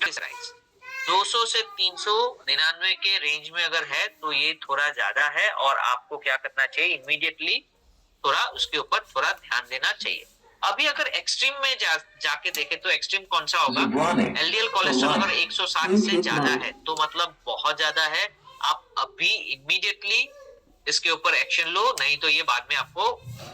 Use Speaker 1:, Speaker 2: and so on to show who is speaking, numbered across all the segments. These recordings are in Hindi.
Speaker 1: 200 से 399 के रेंज में अगर है तो ये थोड़ा ज्यादा है और आपको क्या करना चाहिए, इमीडिएटली थोड़ा उसके ऊपर थोड़ा ध्यान देना चाहिए। अभी अगर एक्सट्रीम में जाके देखें तो एक्सट्रीम कौन सा होगा, एलडीएल कोलेस्ट्रॉल अगर 160 से ज्यादा है तो मतलब बहुत ज्यादा है। आप अभी इमीडिएटली इसके ऊपर एक्शन लो, नहीं तो ये बाद में आपको,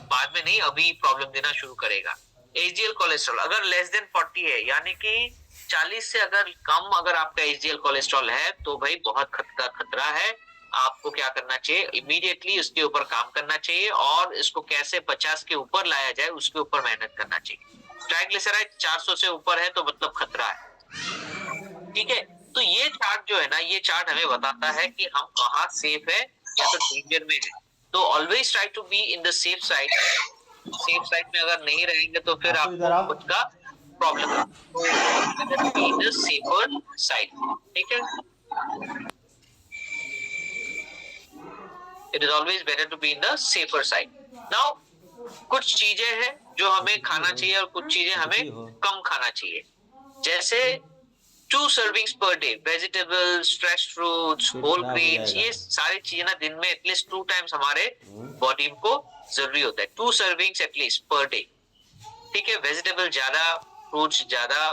Speaker 1: बाद में नहीं अभी प्रॉब्लम देना शुरू करेगा। एचडीएल कोलेस्ट्रॉल अगर लेस देन 40 है, यानी कि 40 से अगर कम अगर आपका एचडीएल कोलेस्ट्रॉल है तो भाई बहुत खतरा है। आपको क्या करना चाहिए, इमीडिएटली उसके ऊपर काम करना चाहिए और इसको कैसे 50 के ऊपर लाया जाए उसके ऊपर मेहनत करना चाहिए। ट्राइग्लिसराइड 400 से ऊपर है तो मतलब खतरा है। ठीक है, तो ये चार्ट जो है ना, ये चार्ट हमें बताता है कि हम कहाँ सेफ है या तो डेंजर में है। तो always try to be in the safe side. Safe side में अगर नहीं रहेंगे तो फिर आपको खुद का प्रॉब्लम है। तो be in the safer side. ठीक है, it is always better to be in the safer side. Now कुछ चीजें हैं जो हमें खाना चाहिए और कुछ चीजें हमें कम खाना चाहिए। जैसे 2 servings per day vegetables, fresh fruits, whole grains, ये सारी चीजें ना दिन में एटलीस्ट 2 टाइम्स हमारे बॉडी को जरूरी होता है। 2 सर्विंग्स एटलीस्ट पर डे। ठीक है, वेजिटेबल ज्यादा, फ्रूट्स ज्यादा,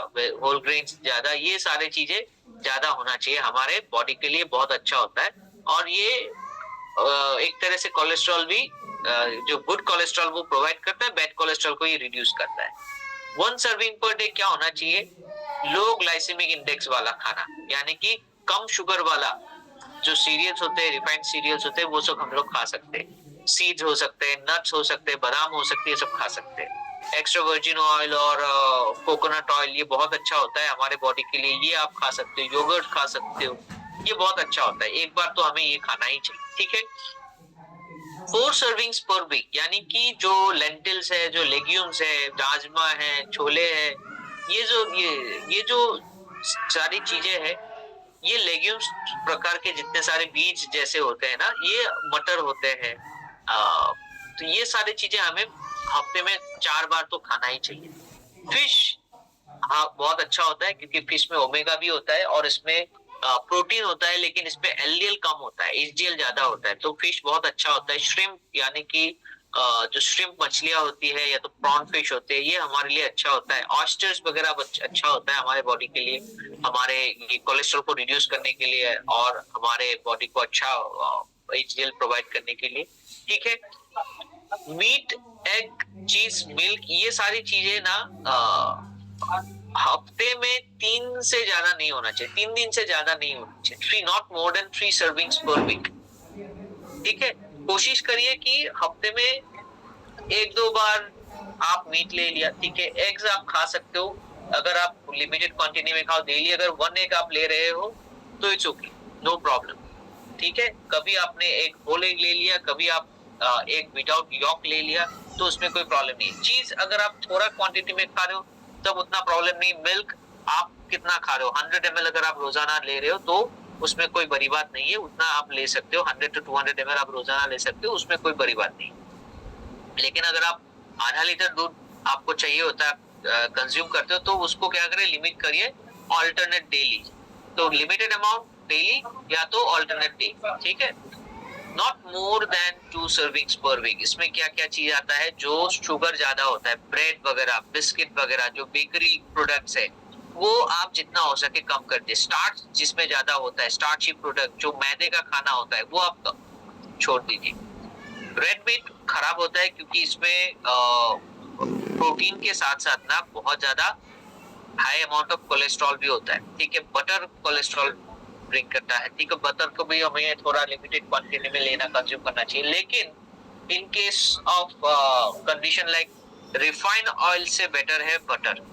Speaker 1: होल ग्रेन्स ज्यादा, ये सारी चीजें ज्यादा होना चाहिए, हमारे बॉडी के लिए बहुत अच्छा होता है। और ये एक तरह से कोलेस्ट्रॉल भी, जो गुड कोलेस्ट्रॉल वो प्रोवाइड करता है, बैड कोलेस्ट्रॉल को ये रिड्यूस करता है। 1 सर्विंग पर डे क्या होना चाहिए, लो ग्लाइसेमिक इंडेक्स वाला खाना, यानी कि कम शुगर वाला। जो सीरियल्स होते हैं, रिफाइंड सीरियल्स होते हैं, वो सब हम लोग खा सकते हैं। सीड्स हो सकते हैं, नट्स हो सकते हैं, बादाम हो सकती है, सब खा सकते हैं। एक्स्ट्रा वर्जिन ऑयल और कोकोनट ऑयल ये बहुत अच्छा होता है हमारे बॉडी के लिए, ये आप खा सकते हो। योगर्ट खा सकते हो, ये बहुत अच्छा होता है। एक बार तो हमें ये खाना ही चाहिए। ठीक है, 4 सर्विंग्स पर वीक, यानी कि जो लेंटिल्स है, जो लेग्यूम्स है, राजमा है, छोले है, ये जो सारी चीजें हैं, ये लेग्यूम्स प्रकार के जितने सारे बीज जैसे होते हैं ना, ये मटर होते हैं। तो ये सारी चीजें हमें हफ्ते में 4 बार तो खाना ही चाहिए। फिश, हाँ, बहुत अच्छा होता है क्योंकि फिश में ओमेगा भी होता है और इसमें प्रोटीन होता है, लेकिन इसमें एलडीएल कम होता है, एचडीएल ज्यादा होता है। तो फिश बहुत अच्छा होता है। श्रिम्प, यानी कि जो श्रिम्प मछलियां होती है या तो प्रॉन फिश होते हैं, ये हमारे लिए अच्छा होता है। ऑयस्टर्स वगैरह अच्छा होता है हमारे बॉडी के लिए, हमारे कोलेस्ट्रॉल को रिड्यूस करने के लिए और हमारे बॉडी को अच्छा एचडीएल प्रोवाइड करने के लिए। ठीक है, मीट, एग, चीज, मिल्क, ये सारी चीजें ना हफ्ते में 3 से ज्यादा नहीं होना चाहिए, 3 दिन से ज्यादा नहीं होना चाहिए। 3, not more than 3 servings per week. ठीक है, कोशिश करिए कि हफ्ते में 1-2 बार आप मीट ले लिया। ठीक है, एग्स आप खा सकते हो अगर आप लिमिटेड क्वांटिटी में खाओ। डेली अगर 1 एग आप ले रहे हो तो इट्स ओके, नो प्रॉब्लम। ठीक है, कभी आपने एक होल एग ले लिया, कभी आप एक विदाउट यॉक ले लिया, तो उसमें कोई प्रॉब्लम नहीं। चीज अगर आप थोड़ा क्वांटिटी में खा रहे हो तब उतना प्रॉब्लम नहीं। मिल्क आप कितना खा रहे हो, 100 ml अगर आप रोजाना ले रहे हो तो उसमें कोई बड़ी बात नहीं है, उतना आप ले सकते हो। 100 to 200 ml आप रोजाना ले सकते हो, उसमें कोई बड़ी बात नहीं। लेकिन अगर आप आधा लीटर दूध आपको चाहिए होता है, कंज्यूम करते हो, तो उसको क्या करें, लिमिट करिए, ऑल्टरनेट डेली। तो लिमिटेड अमाउंट डेली या तो ऑल्टरनेट डे। ठीक है, not more than 2 servings per week. इसमें क्या क्या चीज आता है, जो शुगर ज्यादा होता है, ब्रेड वगैरह, बिस्किट वगैरह, जो बेकरी प्रोडक्ट्स है, वो आप जितना हो सके कम कर दे। स्टार्च जिसमें ज्यादा होता है, स्टार्ची प्रोडक्ट, जो मैदे का खाना होता है, वो आप छोड़ दीजिए। रेड मीट खराब होता है क्योंकि इसमें प्रोटीन के साथ साथ ना बहुत ज्यादा हाई अमाउंट ऑफ कोलेस्ट्रॉल भी होता है। ठीक है, बटर कोलेस्ट्रॉल ब्रिंग करता है। ठीक है, बटर को भी हमें थोड़ा लिमिटेड क्वांटिटी में लेना, कंज्यूम करना चाहिए। लेकिन in case of condition like refined oil से बेटर है बटर।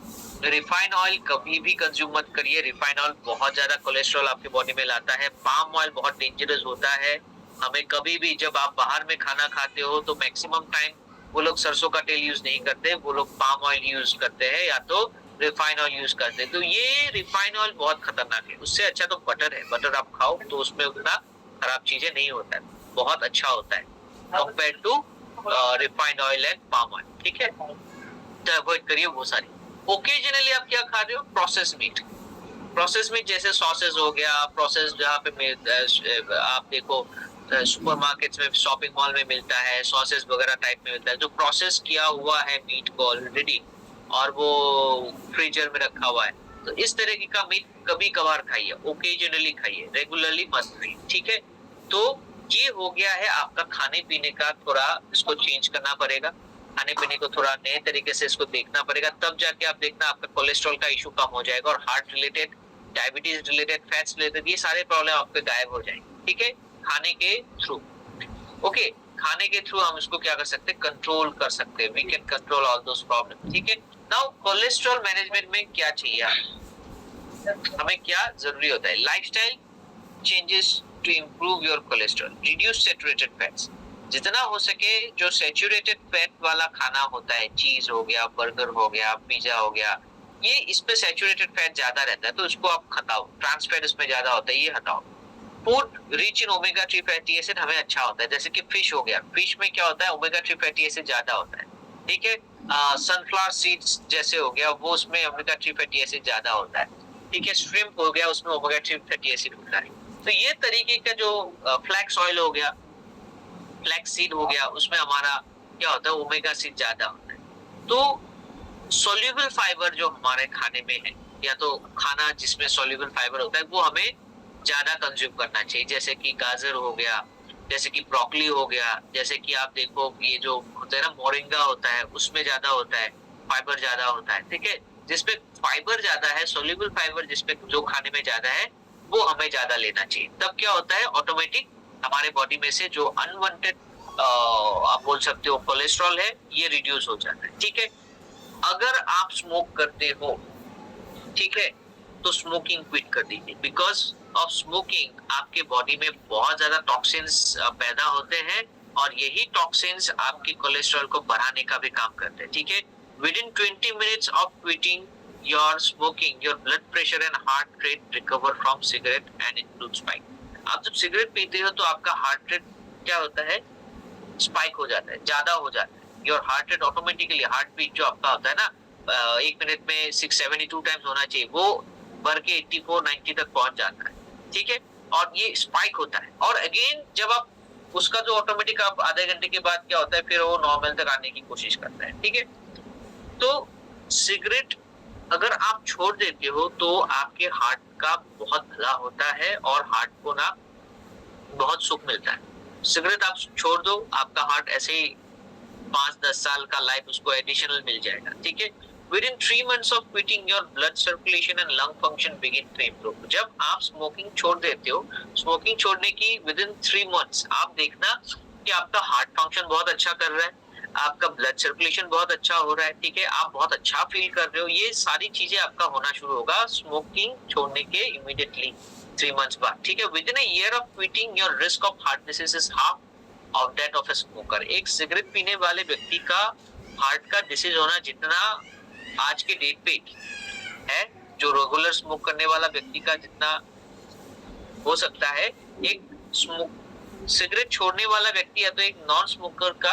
Speaker 1: रिफाइंड ऑयल कभी भी कंज्यूम मत करिए, रिफाइंड ऑयल बहुत ज्यादा कोलेस्ट्रॉल आपके बॉडी में लाता है। पाम ऑयल बहुत डेंजरस होता है। हमें कभी भी जब आप बाहर में खाना खाते हो तो मैक्सिमम टाइम वो लोग सरसों का तेल यूज नहीं करते, वो लोग पाम ऑयल यूज करते हैं या तो रिफाइंड ऑयल यूज करते हैं। तो ये रिफाइंड ऑयल बहुत खतरनाक है, उससे अच्छा तो बटर है। बटर आप खाओ तो उसमें उतना खराब चीजें नहीं होता है, बहुत अच्छा होता है compare to refined oil and palm oil. ठीक है, तो अवॉइड करिए वो सारी। ओकेजनली आप क्या खा रहे हो, प्रोसेस मीट। प्रोसेस में जैसे सॉसेस हो गया, प्रोसेस जहाँ पे आप देखो सुपरमार्केट्स में, शॉपिंग मॉल में मिलता है, सॉसेस वगैरह टाइप में मिलता है, जो प्रोसेस किया हुआ है मीट को ऑलरेडी और वो फ्रीजर में रखा हुआ है। तो इस तरीके का मीट कभी कभार खाइए, ओकेजनली खाइए, रेगुलरली मत खाइए, ठीक है। तो ये हो गया है आपका खाने पीने का, थोड़ा इसको चेंज करना पड़ेगा, खाने पीने को थोड़ा नए तरीके से इसको देखना पड़ेगा, तब जाके आप देखना आपका कोलेस्ट्रॉल का इशू कम हो जाएगा और heart related, diabetes related, fats related ये सारे प्रॉब्लम आपके गायब हो जाएंगे, ठीक है, खाने के थ्रू। ओके, खाने के थ्रू हम इसको क्या कर सकते हैं, कंट्रोल कर सकते हैं, we can control all those problem, ठीक है। नाउ कोलेस्ट्रॉल मैनेजमेंट में क्या चाहिए हमें क्या जरूरी होता है, lifestyle changes to improve your cholesterol, reduce saturated fats, जितना हो सके जो सैचुरेटेड फैट वाला खाना होता है, चीज हो गया, बर्गर हो गया, पिज्जा हो गया, ये इस पे सैचुरेटेड फैट ज्यादा रहता है तो इसको आप हटाओ, ट्रांस फैट इसमें ज्यादा होता है, ये हटाओ। Food rich in omega 3 fatty acid हमें अच्छा होता है, जैसे कि फिश हो गया, फिश में क्या होता है, ओमेगा 3 फैटी एसिड ज्यादा होता है, ठीक है। सनफ्लावर सीड्स जैसे हो गया, वो उसमें ओमेगा 3 फैटी एसिड ज्यादा होता है, ठीक है। श्रिम्प हो गया, उसमें ओमेगा 3 फैटी एसिड होता है। तो ये तरीके का जो फ्लैक्स ऑयल हो गया, फ्लैक्स सीड हो गया, उसमें हमारा क्या होता है, ओमेगा सीड ज्यादा होता है। तो सोल्यूबल फाइबर जो हमारे खाने में है, या तो खाना जिसमें सोल्यूबल फाइबर होता है, वो हमें ज्यादा कंज्यूम करना चाहिए, जैसे कि गाजर हो गया, जैसे कि ब्रोकली हो गया, जैसे कि आप देखो ये जो होता है ना मोरिंगा होता है, उसमें ज्यादा होता है, फाइबर ज्यादा होता है, ठीक है। जिसपे फाइबर ज्यादा है, सोल्यूबल फाइबर जिसपे जो खाने में ज्यादा है, वो हमें ज्यादा लेना चाहिए। तब क्या होता है, ऑटोमेटिक हमारे बॉडी में से जो अनवांटेड आप बोल सकते हो कोलेस्ट्रॉल है, ये रिड्यूस हो जाता है, ठीक है। अगर आप स्मोक करते हो, ठीक है, तो स्मोकिंग क्विट कर दीजिए, बिकॉज ऑफ स्मोकिंग आपके बॉडी में बहुत ज्यादा टॉक्सिन्स पैदा होते हैं और यही टॉक्सिन्स आपके कोलेस्ट्रॉल को बढ़ाने का भी काम करते हैं, ठीक है। With in 20 minutes of quitting your smoking, your blood pressure and heart rate recover from cigarette and include spike. आप जब सिगरेट पीते हो तो आपका हार्ट रेट क्या होता है, स्पाइक हो जाता है, ज्यादा हो जाता है। Your heart rate automatically, heart beat जो आपका होता है ना, एक मिनट में 672 टाइम्स होना चाहिए, वो बढ़ के 84 90 तक पहुंच जाता है, ठीक है। और ये स्पाइक होता है, और अगेन जब आप उसका जो ऑटोमेटिक आप आधे घंटे के बाद क्या होता है, फिर वो नॉर्मल तक आने की कोशिश करता है, ठीक है। तो सिगरेट अगर आप छोड़ देते हो तो आपके हार्ट का बहुत भला होता है और हार्ट को ना बहुत सुख मिलता है। सिगरेट आप छोड़ दो, आपका हार्ट ऐसे ही 5-10 साल का लाइफ उसको एडिशनल मिल जाएगा, ठीक है। Within 3 months of quitting, your blood circulation and lung function begin to improve. जब आप स्मोकिंग छोड़ देते हो, स्मोकिंग छोड़ने की within 3 months आप देखना कि आपका हार्ट फंक्शन बहुत अच्छा कर रहा है, आपका ब्लड सर्कुलेशन बहुत अच्छा हो रहा है, ठीक है, आप बहुत अच्छा फील कर रहे हो, ये सारी चीजें आपका होना शुरू होगा स्मोकिंग छोड़ने के इमीडिएटली 3 months बाद, ठीक है। Within a year of quitting, your risk of heart disease is half of that of a smoker. एक सिगरेट पीने वाले व्यक्ति का हार्ट का डिसीज होना जितना आज के डेट पे है, जो रेगुलर स्मोक करने वाला व्यक्ति का जितना हो सकता है, एक सिगरेट छोड़ने वाला व्यक्ति या तो एक नॉन स्मोकर का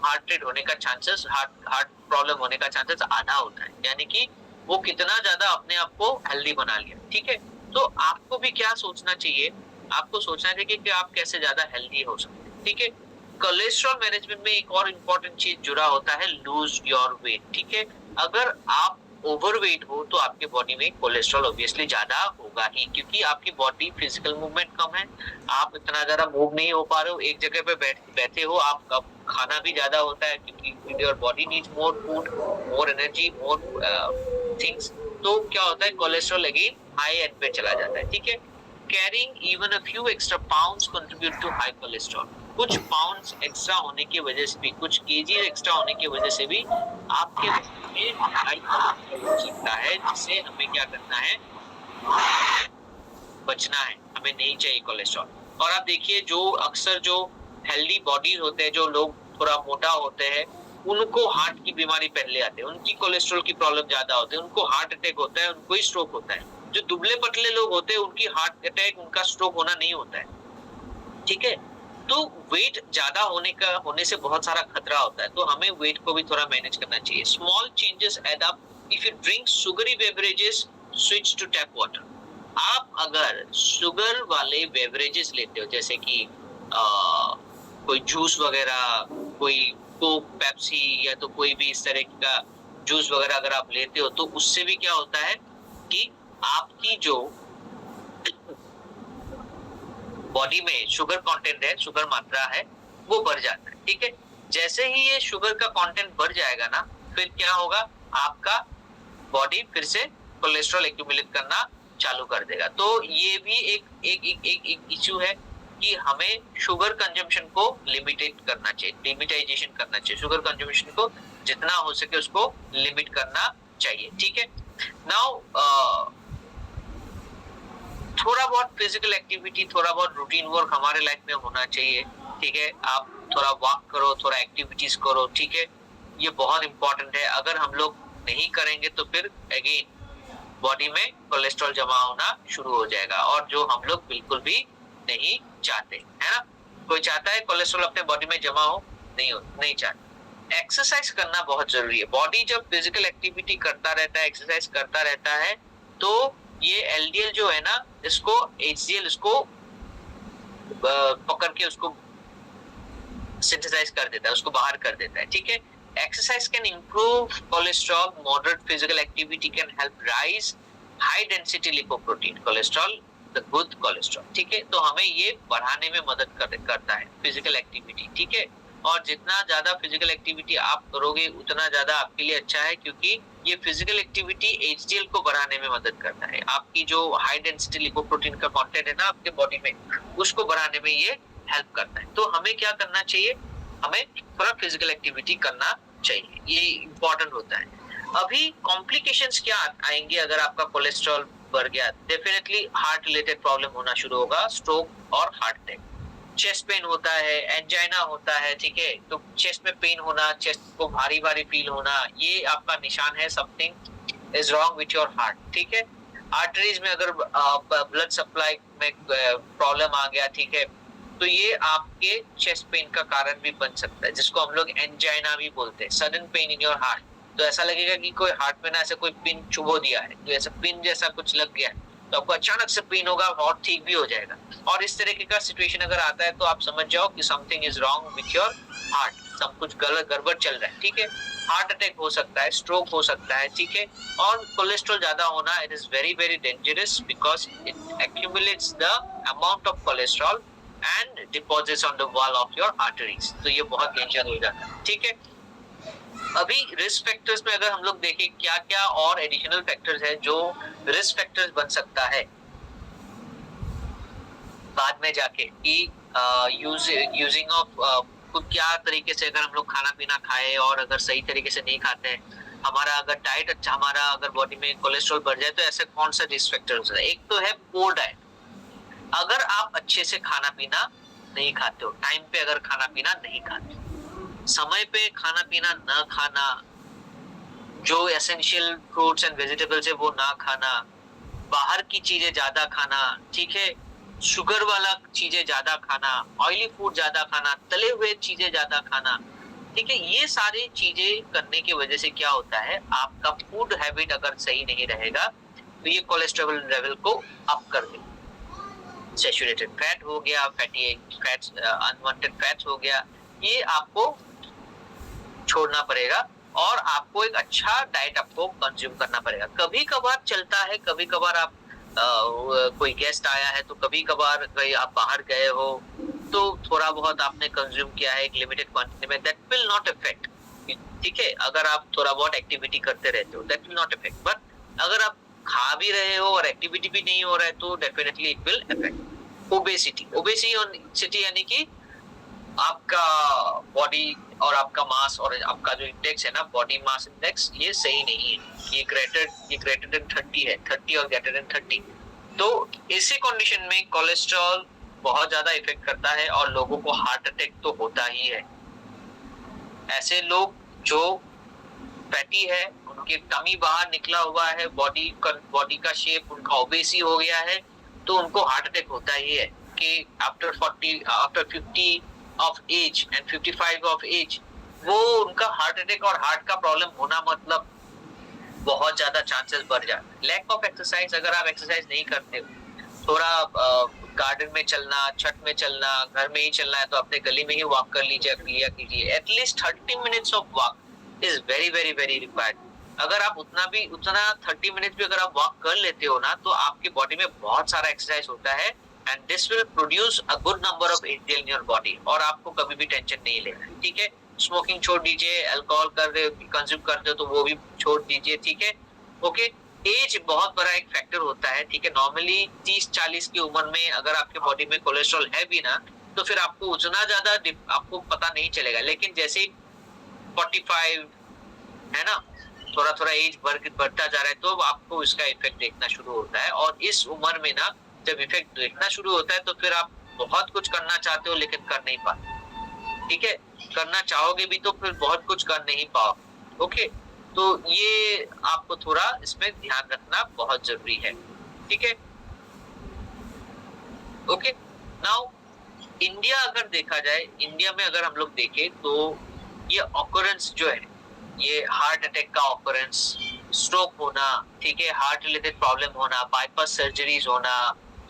Speaker 1: हार्ट रेट होने का चांसेस, हार्ट प्रॉब्लम होने का चांसेस आधा होता है, यानी कि वो कितना ज्यादा अपने आप को हेल्दी बना लिया, ठीक है। तो आपको भी क्या सोचना चाहिए, आपको सोचना चाहिए कि आप कैसे ज्यादा हेल्दी हो सकते हैं, ठीक है। कोलेस्ट्रॉल मैनेजमेंट में एक और इम्पोर्टेंट चीज जुड़ा होता है, लूज योर वेट, ठीक है। अगर आप ओवरवेट हो तो आपके बॉडी में कोलेस्ट्रॉल ऑब्वियसली ज्यादा होगा ही, क्योंकि आपकी बॉडी फिजिकल मूवमेंट कम है, आप इतना ज्यादा मूव नहीं हो पा रहे हो, एक जगह पे बैठे हो, आप खाना भी ज्यादा होता है क्योंकि your body needs more food, more energy, more things. तो क्या होता है, कोलेस्ट्रॉल अगेन हाई एंड पे चला जाता है, ठीक है। Carrying even a few extra pounds contribute to high cholesterol. कुछ पाउंड्स एक्स्ट्रा होने की वजह से भी, कुछ केजी एक्स्ट्रा होने की वजह से भी आपके में हाई कोलेस्ट्रॉल हो सकता है, जिससे हमें क्या करना है, बचना है, हमें नहीं चाहिए कोलेस्ट्रॉल। और आप देखिए जो अक्सर जो हेल्दी बॉडीज होते हैं, जो लोग थोड़ा मोटा होते हैं, उनको हार्ट की बीमारी पहले आती है, उनकी कोलेस्ट्रॉल की प्रॉब्लम ज्यादा होती है, उनको हार्ट अटैक होता है, उनको ही स्ट्रोक होता है। जो दुबले पतले लोग होते हैं उनकी हार्ट अटैक, उनका स्ट्रोक होना नहीं होता है, ठीक है। तो वेट ज्यादा होने से बहुत सारा खतरा होता है, तो हमें वेट को भी थोड़ा मैनेज करना चाहिए। Small changes add up. If you drink sugary beverages, switch to tap water. आप अगर शुगर वाले बेवरेजेस लेते हो, जैसे कि कोई जूस वगैरह, कोई कोक, पेप्सी, या तो कोई भी इस तरह का जूस वगैरह अगर आप लेते हो, तो उससे भी क्या होता है कि आपकी जो बॉडी में शुगर कंटेंट है, शुगर मात्रा है, वो बढ़ जाता है। ठीक है, जैसे ही ये शुगर का कंटेंट बढ़ जाएगा ना, फिर क्या होगा, आपका बॉडी फिर से कोलेस्ट्रॉल एक्यूमुलेट करना चालू कर देगा। तो ये भी एक इश्यू है कि हमें शुगर कंजम्पशन को लिमिटेड करना चाहिए, लिमिटाइजेशन करना चाहिए। शुगर कंजम्पशन को जितना हो सके उसको लिमिट करना चाहिए। ठीक है, नाउ थोड़ा बहुत फिजिकल एक्टिविटी, थोड़ा बहुत रूटीन वर्क हमारे लाइफ में होना चाहिए। ठीक है, आप थोड़ा वॉक करो, थोड़ा एक्टिविटीज करो। ठीक है, ये बहुत इंपॉर्टेंट है। अगर हम लोग नहीं करेंगे तो फिर अगेन बॉडी में कोलेस्ट्रॉल जमा होना शुरू हो जाएगा, और जो हम लोग बिल्कुल भी नहीं चाहते, है ना। कोई चाहता है कोलेस्ट्रॉल अपने बॉडी में जमा हो? नहीं चाहता। एक्सरसाइज करना बहुत जरूरी है। बॉडी जब फिजिकल एक्टिविटी करता रहता है, एक्सरसाइज करता रहता है, तो ये एलडीएल जो है ना, इसको एचडीएल इसको पकड़ के उसको सिंथेसाइज कर देता है, उसको बाहर कर देता है। ठीक है, exercise can improve cholesterol, moderate physical activity can help rise high density lipoprotein cholesterol, the good cholesterol। ठीक है, तो हमें ये बढ़ाने में मदद करता है फिजिकल एक्टिविटी। ठीक है, और जितना ज्यादा फिजिकल एक्टिविटी आप करोगे उतना ज्यादा आपके लिए अच्छा है, क्योंकि ये फिजिकल एक्टिविटी एचडीएल को बढ़ाने में मदद करता है। आपकी जो हाई डेंसिटी लिपोप्रोटीन का कंटेंट है ना आपके बॉडी में, उसको बढ़ाने में ये हेल्प करता है। तो हमें क्या करना चाहिए, हमें थोड़ा फिजिकल एक्टिविटी करना चाहिए, ये इम्पोर्टेंट होता है। अभी कॉम्प्लिकेशंस क्या आएंगे अगर आपका कोलेस्ट्रॉल बढ़ गया? डेफिनेटली हार्ट रिलेटेड प्रॉब्लम होना शुरू होगा, स्ट्रोक और हार्ट अटैक। चेस्ट पेन होता है, एंजाइना होता है। ठीक है, तो चेस्ट में पेन होना, चेस्ट को भारी भारी फील होना, ये आपका निशान है something is wrong with your heart. ठीक है, आर्टरीज में अगर ब्लड सप्लाई में प्रॉब्लम आ गया, ठीक है, तो ये आपके चेस्ट पेन का कारण भी बन सकता है, जिसको हम लोग एंजाइना भी बोलते हैं, sudden pain in your heart. तो ऐसा लगेगा कि कोई हार्ट में ना ऐसे कोई पिन चुभो दिया है, तो ऐसा पिन जैसा कुछ लग गया है, तो आपको अचानक से पेन होगा और ठीक भी हो जाएगा। और इस तरीके का सिचुएशन अगर आता है तो आप समझ जाओ कि something is wrong with your heart, सब कुछ गलत गड़बड़ चल रहा है। ठीक है, हार्ट अटैक हो सकता है, स्ट्रोक हो सकता है। ठीक है, और कोलेस्ट्रॉल ज्यादा होना, it is very very dangerous because it accumulates the amount of cholesterol and deposits on the wall of your arteries। तो ये बहुत डेंजर हो जाता है। ठीक है, अभी रिस्क फैक्टर्स में अगर हम लोग देखें क्या क्या और एडिशनल फैक्टर्स है जो रिस्क फैक्टर्स बन सकता है बाद में जाके, कि यूजिंग ऑफ क्या तरीके से अगर हम लोग खाना पीना खाए और अगर सही तरीके से नहीं खाते हैं, हमारा अगर डाइट अच्छा, हमारा अगर बॉडी में कोलेस्ट्रॉल बढ़ जाए, तो ऐसे कौन सा रिस्क फैक्टर्स है? एक तो है पोर डाइट। अगर आप अच्छे से खाना पीना नहीं खाते हो, टाइम पे अगर खाना पीना नहीं खाते, समय पे खाना पीना न खाना, जो एसेंशियल फ्रूट्स एंड वेजिटेबल्स है वो ना खाना, बाहर की चीजें ज्यादा खाना, ठीक है, शुगर वाला चीजें ज्यादा खाना, ऑयली फूड ज्यादा खाना, तले हुए चीजें ज्यादा खाना। ठीक है, ये सारी चीजें करने की वजह से क्या होता है, आपका फूड हैबिट अगर सही नहीं रहेगा तो ये कोलेस्ट्रॉल लेवल को अप कर देगा। सैचुरेटेड फैट हो गया, फैटी फैट्स, अनवांटेड फैट्स हो गया, ये आपको छोड़ना पड़ेगा और आपको एक अच्छा डाइट आपको कंज्यूम करना पड़ेगा। कभी कभार चलता है, कभी कभार आप कोई गेस्ट आया है तो कभी कभार आप बाहर गए हो तो थोड़ा बहुत आपने कंज्यूम किया है एक लिमिटेड क्वांटिटी में, दैट विल नॉट इफेक्ट। ठीक है, अगर आप थोड़ा बहुत एक्टिविटी करते रहते हो that will not effect, but अगर आप खा भी रहे हो और एक्टिविटी भी नहीं हो रहा है तो definitely it will effect. Obesity यानी कि आपका बॉडी और आपका मास और आपका जो इंडेक्स है ना, बॉडी मास इंडेक्स, ये सही नहीं है, ये ग्रेटर देन 30 है, 30 और ग्रेटर देन 30। तो इसी कंडीशन में कोलेस्ट्रॉल बहुत ज्यादा इफेक्ट करता है और लोगों को हार्ट अटैक तो होता ही है। ऐसे लोग जो फैटी है, उनके टमी बाहर निकला हुआ है, बॉडी का शेप उनका ओबेसी हो गया है, तो उनको हार्ट अटैक होता ही है। कि after 50 of age and 55 of age, वो उनका हार्ट अटैक और हार्ट का प्रॉब्लम होना मतलब बहुत ज्यादा चांसेस बढ़ जाते हैं। लैक ऑफ एक्सरसाइज, अगर आप एक्सरसाइज नहीं करते हो, थोड़ा गार्डन में चलना, छत में चलना, घर में ही चलना है तो अपने गली में ही वॉक कर लीजिए, लिया कीजिए। At least 30 minutes of walk is very very very required. अगर आप उतना 30 मिनट भी अगर आप वॉक कर लेते हो ना, तो आपकी बॉडी में बहुत सारा एक्सरसाइज होता है and this will produce a good number of enzyme in your body, और आपको कभी भी टेंशन नहीं लेना, ठीक है। स्मोकिंग छोड़ दीजिए, अल्कोहल कर रहे हो, कंज्यूम करते हो तो वो भी छोड़ दीजिए, ठीक है। ओके, एज बहुत बड़ा एक फैक्टर होता है, ठीक है। नॉर्मली 30-40 की उम्र में अगर आपके बॉडी में कोलेस्ट्रॉल है भी ना, तो फिर आपको उतना ज्यादा आपको पता नहीं चलेगा, लेकिन जैसे 45 है ना, थोड़ा थोड़ा एज बढ़ता जा रहा है, तो आपको इसका इफेक्ट देखना शुरू होता है। और इस उम्र में ना जब इफेक्ट देखना शुरू होता है तो फिर आप बहुत कुछ करना चाहते हो लेकिन कर नहीं पाते, ठीक है। करना चाहोगे भी तो फिर बहुत कुछ कर नहीं पाओ, ओके। तो ये आपको थोड़ा इसमें ध्यान रखना बहुत जरूरी है, ठीक है। ओके, नाउ इंडिया अगर देखा जाए, इंडिया में अगर हम लोग देखें तो ये ऑकरेंस जो है, ये हार्ट अटैक का ऑकरेंस, स्ट्रोक होना, ठीक है, हार्ट रिलेटेड प्रॉब्लम होना, बाईपास सर्जरीज होना,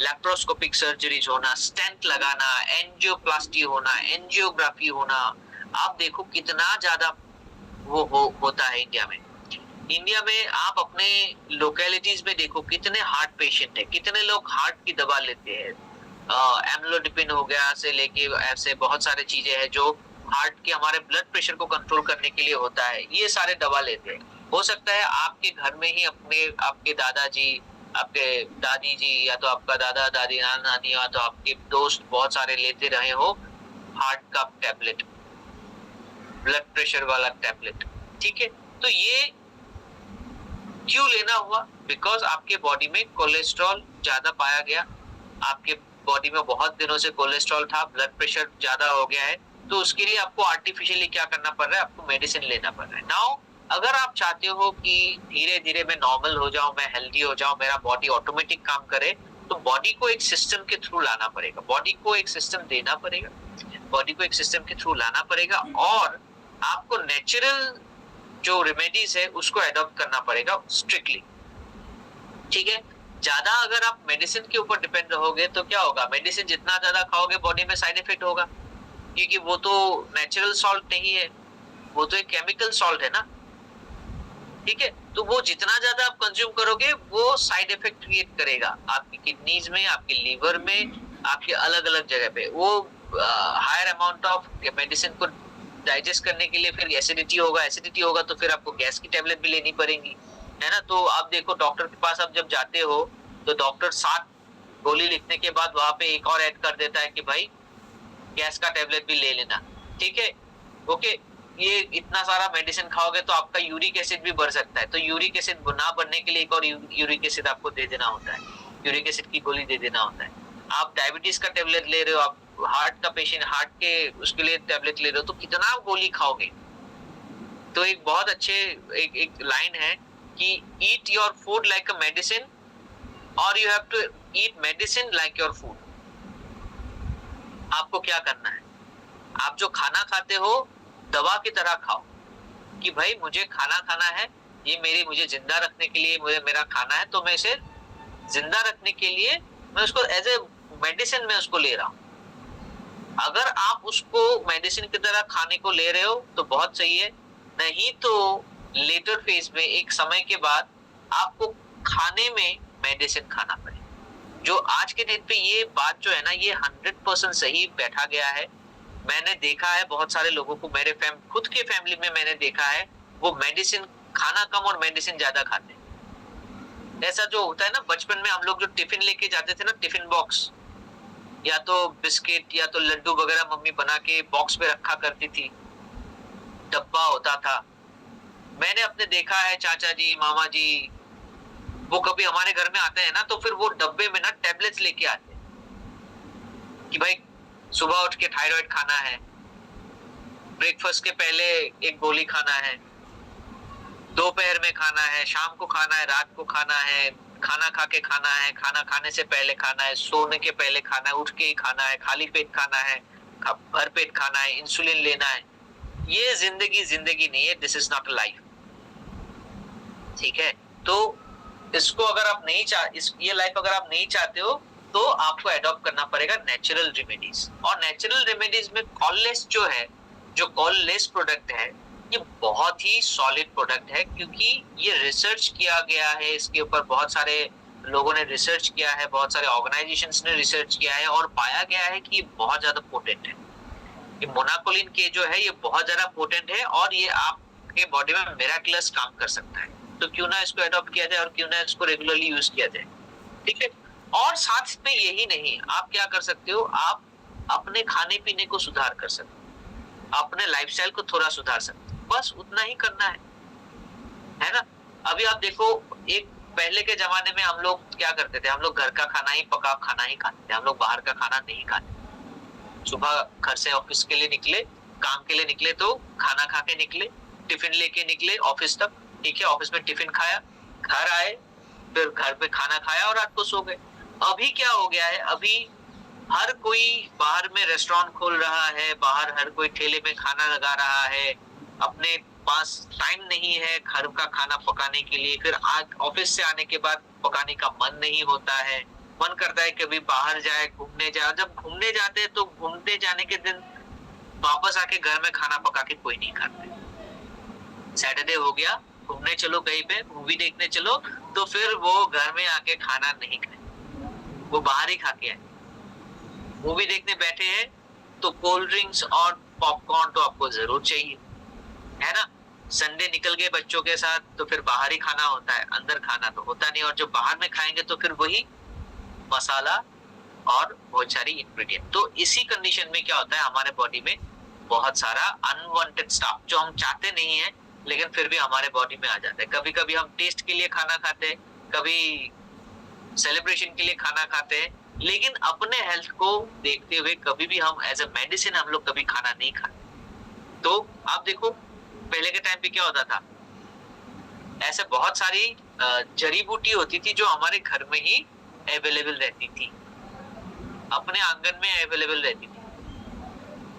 Speaker 1: लैप्रोस्कोपिक सर्जरीज होना, स्टेंट लगाना, एंजियोप्लास्टी होना, एंजियोग्राफी होना, आप देखो कितना ज्यादा होता है इंडिया में। इंडिया में आप अपने लोकेलिटीज में देखो कितने हार्ट पेशेंट है, कितने लोग हार्ट की दवा लेते हैं। एम्लोडिपिन हो गया से लेके ऐसे बहुत सारे चीजें हैं जो हार्ट के हमारे ब्लड प्रेशर को कंट्रोल करने के लिए होता है, ये सारे दवा लेते हैं। हो सकता है आपके घर में ही अपने आपके दादाजी, आपके दादी जी, या तो आपका दादा दादी, नाना नानी, या तो आपके दोस्त बहुत सारे लेते रहे हो हार्ट का टैबलेट, ब्लड प्रेशर वाला टैबलेट, ठीक है। तो ये क्यों लेना हुआ? बिकॉज आपके बॉडी में कोलेस्ट्रॉल ज्यादा पाया गया, आपके बॉडी में बहुत दिनों से कोलेस्ट्रॉल था, ब्लड प्रेशर ज्यादा हो गया है, तो उसके लिए आपको आर्टिफिशियली क्या करना पड़ रहा है, आपको मेडिसिन लेना पड़ रहा है। नाउ अगर आप चाहते हो कि धीरे धीरे मैं नॉर्मल हो जाऊं, मैं हेल्दी हो जाऊं, मेरा बॉडी ऑटोमेटिक काम करे, तो बॉडी को एक सिस्टम के थ्रू लाना पड़ेगा, बॉडी को एक सिस्टम देना पड़ेगा, बॉडी को एक सिस्टम के थ्रू लाना पड़ेगा, और आपको नेचुरल जो रेमेडीज है उसको एडॉप्ट करना पड़ेगा स्ट्रिक्टली, ठीक है। ज्यादा अगर आप मेडिसिन के ऊपर डिपेंड रहोगे तो क्या होगा, मेडिसिन जितना ज्यादा खाओगे बॉडी में साइड इफेक्ट होगा, क्योंकि वो तो नेचुरल सॉल्ट नहीं है, वो तो एक केमिकल सॉल्ट है ना, ठीक है। तो वो जितना ज्यादा आप कंज्यूम करोगे वो साइड इफेक्ट क्रिएट करेगा आपकी किडनीज में, आपके लीवर में, आपके अलग अलग जगह पे। वो हायर अमाउंट ऑफ मेडिसिन को डाइजेस्ट करने के लिए फिर एसिडिटी होगा तो फिर आपको गैस की टेबलेट भी लेनी पड़ेगी, है ना। तो आप देखो डॉक्टर के पास आप जब जाते हो तो डॉक्टर 7 गोली लिखने के बाद वहां पे एक और ऐड कर देता है कि भाई गैस का टेबलेट भी ले लेना, ठीक है, ओके। ये इतना सारा मेडिसिन खाओगे तो आपका यूरिक एसिड भी बढ़ सकता है, तो यूरिक एसिड ना बढ़ने के लिए एक और यूरिक एसिड आपको दे देना होता है, यूरिक एसिड की गोली दे देना होता है। आप डायबिटीज का टेबलेट ले रहे हो, आप हार्ट का पेशेंट, हार्ट के उसके लिए टेबलेट ले रहे हो, तो कितना गोली खाओगे। तो एक बहुत अच्छे एक लाइन है कि eat your food like a medicine और you have to eat medicine like your food. आपको क्या करना है, आप जो खाना खाते हो दवा की तरह खाओ, कि भाई मुझे खाना खाना है, ये मुझे जिंदा रखने के लिए मुझे मेरा खाना है, तो मैं इसे जिंदा रखने के लिए मैं उसको एज ए मेडिसिन में उसको ले रहा हूं। अगर आप उसको मेडिसिन की तरह खाने को ले रहे हो तो बहुत सही है, नहीं तो लेटर फेज में एक समय के बाद आपको खाने में मेडिसिन खाना पड़े। जो आज के डेट पे ये बात जो है ना, ये 100% सही बैठा गया है। मैंने देखा है बहुत सारे लोगों को, मेरे खुद के फैमिली में मैंने देखा है, वो मेडिसिन खाना कम और मेडिसिन ज्यादा खाते हैं। ऐसा जो होता है ना, बचपन में हम लोग जो टिफिन लेके जाते थे ना, टिफिन बॉक्स, या तो बिस्किट या तो लड्डू वगैरह मम्मी बना के बॉक्स में रखा करती थी, डब्बा होता था। मैंने अपने देखा है चाचा जी, मामा जी, वो कभी हमारे घर में आते हैं ना तो फिर वो डब्बे में ना टैबलेट्स लेके आते हैं कि भाई सुबह उठ के थायराइड खाना है, ब्रेकफास्ट के पहले एक गोली खाना है, दोपहर में खाना है, शाम को खाना है, रात को खाना है, खाना खा के खाना है, खाना खाने से पहले खाना है, सोने के पहले खाना है, उठ के ही खाना है, खाली पेट खाना है, भर पेट खाना है, इंसुलिन लेना है। ये जिंदगी नहीं है, this is not a life. ठीक है। तो इसको अगर आप नहीं ये लाइफ अगर आप नहीं चाहते हो तो आपको एडॉप्ट करना पड़ेगा नेचुरल रेमेडीज। और नेचुरल रेमेडीज में कॉललेस जो है, जो कॉललेस प्रोडक्ट है, ये बहुत ही सॉलिड प्रोडक्ट है, क्योंकि ये रिसर्च किया गया है, इसके ऊपर बहुत सारे लोगों ने रिसर्च किया है, बहुत सारे ऑर्गेनाइजेशंस ने रिसर्च किया है, और पाया गया है कि ये बहुत ज्यादा पोटेंट है। ये मोनाकोलिन के जो है ये बहुत ज्यादा पोटेंट है, और ये आपके बॉडी में मिराकुलस काम कर सकता है। तो क्यों ना इसको अडॉप्ट किया जाए और क्यों ना इसको रेगुलरली यूज किया जाए। ठीक है। और साथ में यही नहीं, आप क्या कर सकते हो, आप अपने खाने पीने को सुधार कर सकते हो, अपने लाइफस्टाइल को थोड़ा सुधार सकते हो, बस उतना ही करना है ना। अभी आप देखो, एक पहले के जमाने में हम लोग क्या करते थे, हम लोग घर का खाना ही पका खाना ही खाते थे, हम लोग बाहर का खाना नहीं खाते। सुबह घर से ऑफिस के लिए निकले, काम के लिए निकले तो खाना खा के निकले, टिफिन लेके निकले ऑफिस तक, ठीक है, ऑफिस में टिफिन खाया, घर आए, फिर घर पे खाना खाया और रात को सो गए। अभी क्या हो गया है, अभी हर कोई बाहर में रेस्टोरेंट खोल रहा है, बाहर हर कोई ठेले में खाना लगा रहा है, अपने पास टाइम नहीं है घर का खाना पकाने के लिए, फिर ऑफिस से आने के बाद पकाने का मन नहीं होता है, मन करता है कभी बाहर जाए, घूमने जाए। जब घूमने जाते हैं तो घूमने जाने के दिन वापस आके घर में खाना पका के कोई नहीं खाते। सैटरडे हो गया, घूमने चलो कहीं पे, मूवी देखने चलो, तो फिर वो घर में आके खाना नहीं खाए, वो बाहर ही खा के आए। मूवी देखने बैठे हैं तो कोल्ड ड्रिंक्स और पॉपकॉर्न तो आपको जरूर चाहिए, है ना। संडे निकल गए बच्चों के साथ तो फिर बाहर ही खाना होता है, अंदर खाना तो होता नहीं, और जो बाहर में खाएंगे तो फिर वही मसाला और बहुत सारी इंग्रेडिएंट। तो इसी कंडीशन में क्या होता है, हमारे बॉडी में बहुत सारा अनवांटेड स्टफ जो हम चाहते नहीं है, लेकिन फिर भी हमारे बॉडी में आ जाता है। कभी कभी हम टेस्ट के लिए खाना खाते हैं, कभी सेलिब्रेशन के लिए खाना खाते हैं, लेकिन अपने हेल्थ को देखते हुए कभी भी हम एज ए मेडिसिन हम लोग कभी खाना नहीं खाते। तो आप देखो, पहले के टाइम पे क्या होता था, ऐसे बहुत सारी जड़ी बूटी होती थी जो हमारे घर में ही अवेलेबल रहती थी, अपने आंगन में अवेलेबल रहती थी।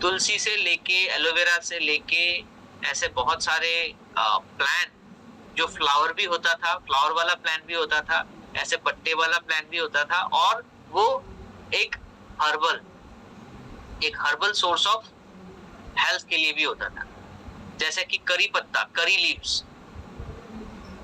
Speaker 1: तुलसी से लेके, एलोवेरा से लेके, ऐसे बहुत सारे प्लांट, जो फ्लावर भी होता था, फ्लावर वाला प्लांट भी होता था, ऐसे पत्ते वाला प्लांट भी होता था, और वो एक हर्बल सोर्स ऑफ हेल्थ के लिए भी होता था। जैसे कि करी पत्ता, curry leaves,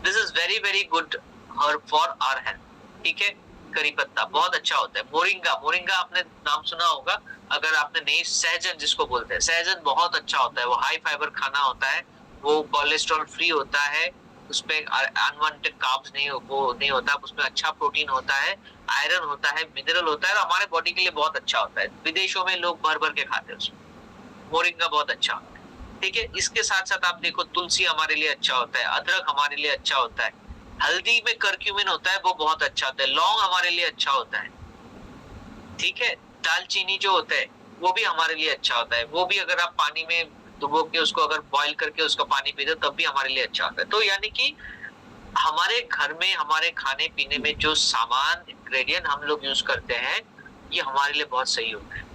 Speaker 1: this is very very good herb for our health. ठीक है, करी पत्ता बहुत अच्छा होता है। मोरिंगा, मोरिंगा आपने नाम सुना होगा, अगर आपने नहीं, सहजन जिसको बोलते हैं, सहजन बहुत अच्छा होता है, वो हाई फाइबर खाना होता है, वो कोलेस्ट्रॉल फ्री होता है, उसपे अनवांटेड कार्ब्स नहीं होता, उसमें अच्छा प्रोटीन होता है, आयरन होता है, मिनरल होता है, और हमारे बॉडी के लिए बहुत अच्छा होता है। विदेशों में लोग भर भर के खाते हैं उसको। मोरिंगा बहुत अच्छा होता है। ठीक है, इसके साथ साथ आप देखो, तुलसी हमारे लिए अच्छा होता है, अदरक हमारे लिए अच्छा होता है, हल्दी में करक्यूमिन होता है, वो बहुत अच्छा होता है, लौंग हमारे लिए अच्छा होता है। ठीक है, दालचीनी जो होता है वो भी हमारे लिए अच्छा होता है, वो भी अगर आप पानी में डुबो के उसको अगर बॉईल करके उसका पानी पीते हो तब भी हमारे लिए अच्छा होता है। तो यानी कि हमारे घर में, हमारे खाने पीने में जो सामान, इंग्रेडिएंट हम लोग यूज करते हैं, ये हमारे लिए बहुत सही होता है।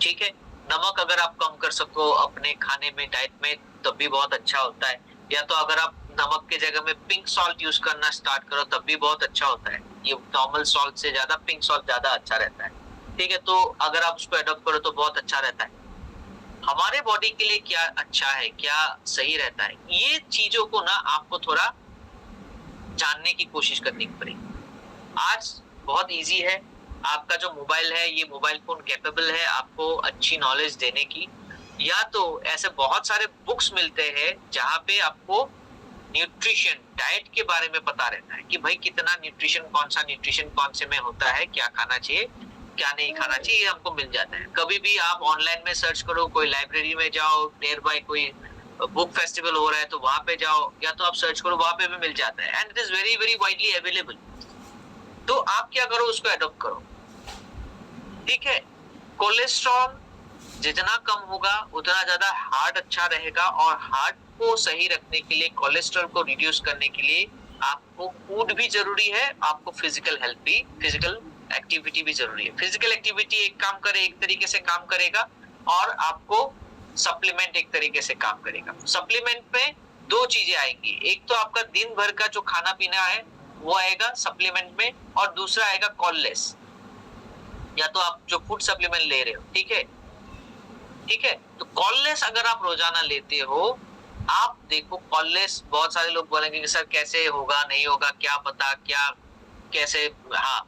Speaker 1: ठीक है, नमक अगर आप कम कर सको अपने खाने में, डाइट में, तब भी बहुत अच्छा होता है। या तो अगर आप नमक के जगह में पिंक सॉल्ट यूज करना स्टार्ट करो तब भी बहुत अच्छा होता है। ये नॉर्मल सॉल्ट से ज्यादा पिंक सॉल्ट ज्यादा अच्छा रहता है। ठीक है, तो अगर आप उसको अडॉप्ट करो तो बहुत अच्छा रहता है। हमारे बॉडी के लिए क्या अच्छा है, क्या सही रहता है, ये चीजों को ना आपको थोड़ा जानने की कोशिश करनी पड़ेगी। आज बहुत इजी है, आपका जो मोबाइल है, ये मोबाइल फोन कैपेबल है आपको अच्छी नॉलेज देने की। या तो ऐसे बहुत सारे बुक्स मिलते हैं जहाँ पे आपको न्यूट्रिशन, डाइट के बारे में पता रहता है कि भाई कितना न्यूट्रिशन, कौन सा न्यूट्रिशन कौन से में होता है, क्या खाना चाहिए, क्या नहीं खाना चाहिए, हमको मिल जाता है। कभी भी आप ऑनलाइन में सर्च करो, कोई लाइब्रेरी में जाओ, नियर बाय कोई बुक फेस्टिवल हो रहा है तो वहां पे जाओ, या तो आप सर्च करो, वहां पे भी मिल जाता है, and it is very very widely available. तो आप क्या करो, उसको अडॉप्ट करो। ठीक है, कोलेस्ट्रॉल जितना कम होगा उतना ज्यादा हार्ट अच्छा रहेगा, और हार्ट को सही रखने के लिए, कोलेस्ट्रॉल को रिड्यूस करने के लिए आपको फूड भी जरूरी है, आपको फिजिकल हेल्थ भी, फिजिकल एक्टिविटी भी जरूरी है। फिजिकल एक्टिविटी एक काम करे, एक तरीके से काम करेगा, और आपको सप्लीमेंट एक तरीके से काम करेगा। सप्लीमेंट में दो चीजें आएंगी, एक तो आपका दिन भर का जो खाना पीना है वो आएगा सप्लीमेंट में, और दूसरा आएगा कॉललेस, या तो आप जो फूड सप्लीमेंट ले रहे हो, ठीक है, ठीक है। तो कॉललेस अगर आप रोजाना लेते हो, आप देखो कॉललेस, बहुत सारे लोग बोलेंगे कि सर कैसे होगा, नहीं होगा, क्या पता, क्या कैसे। हाँ,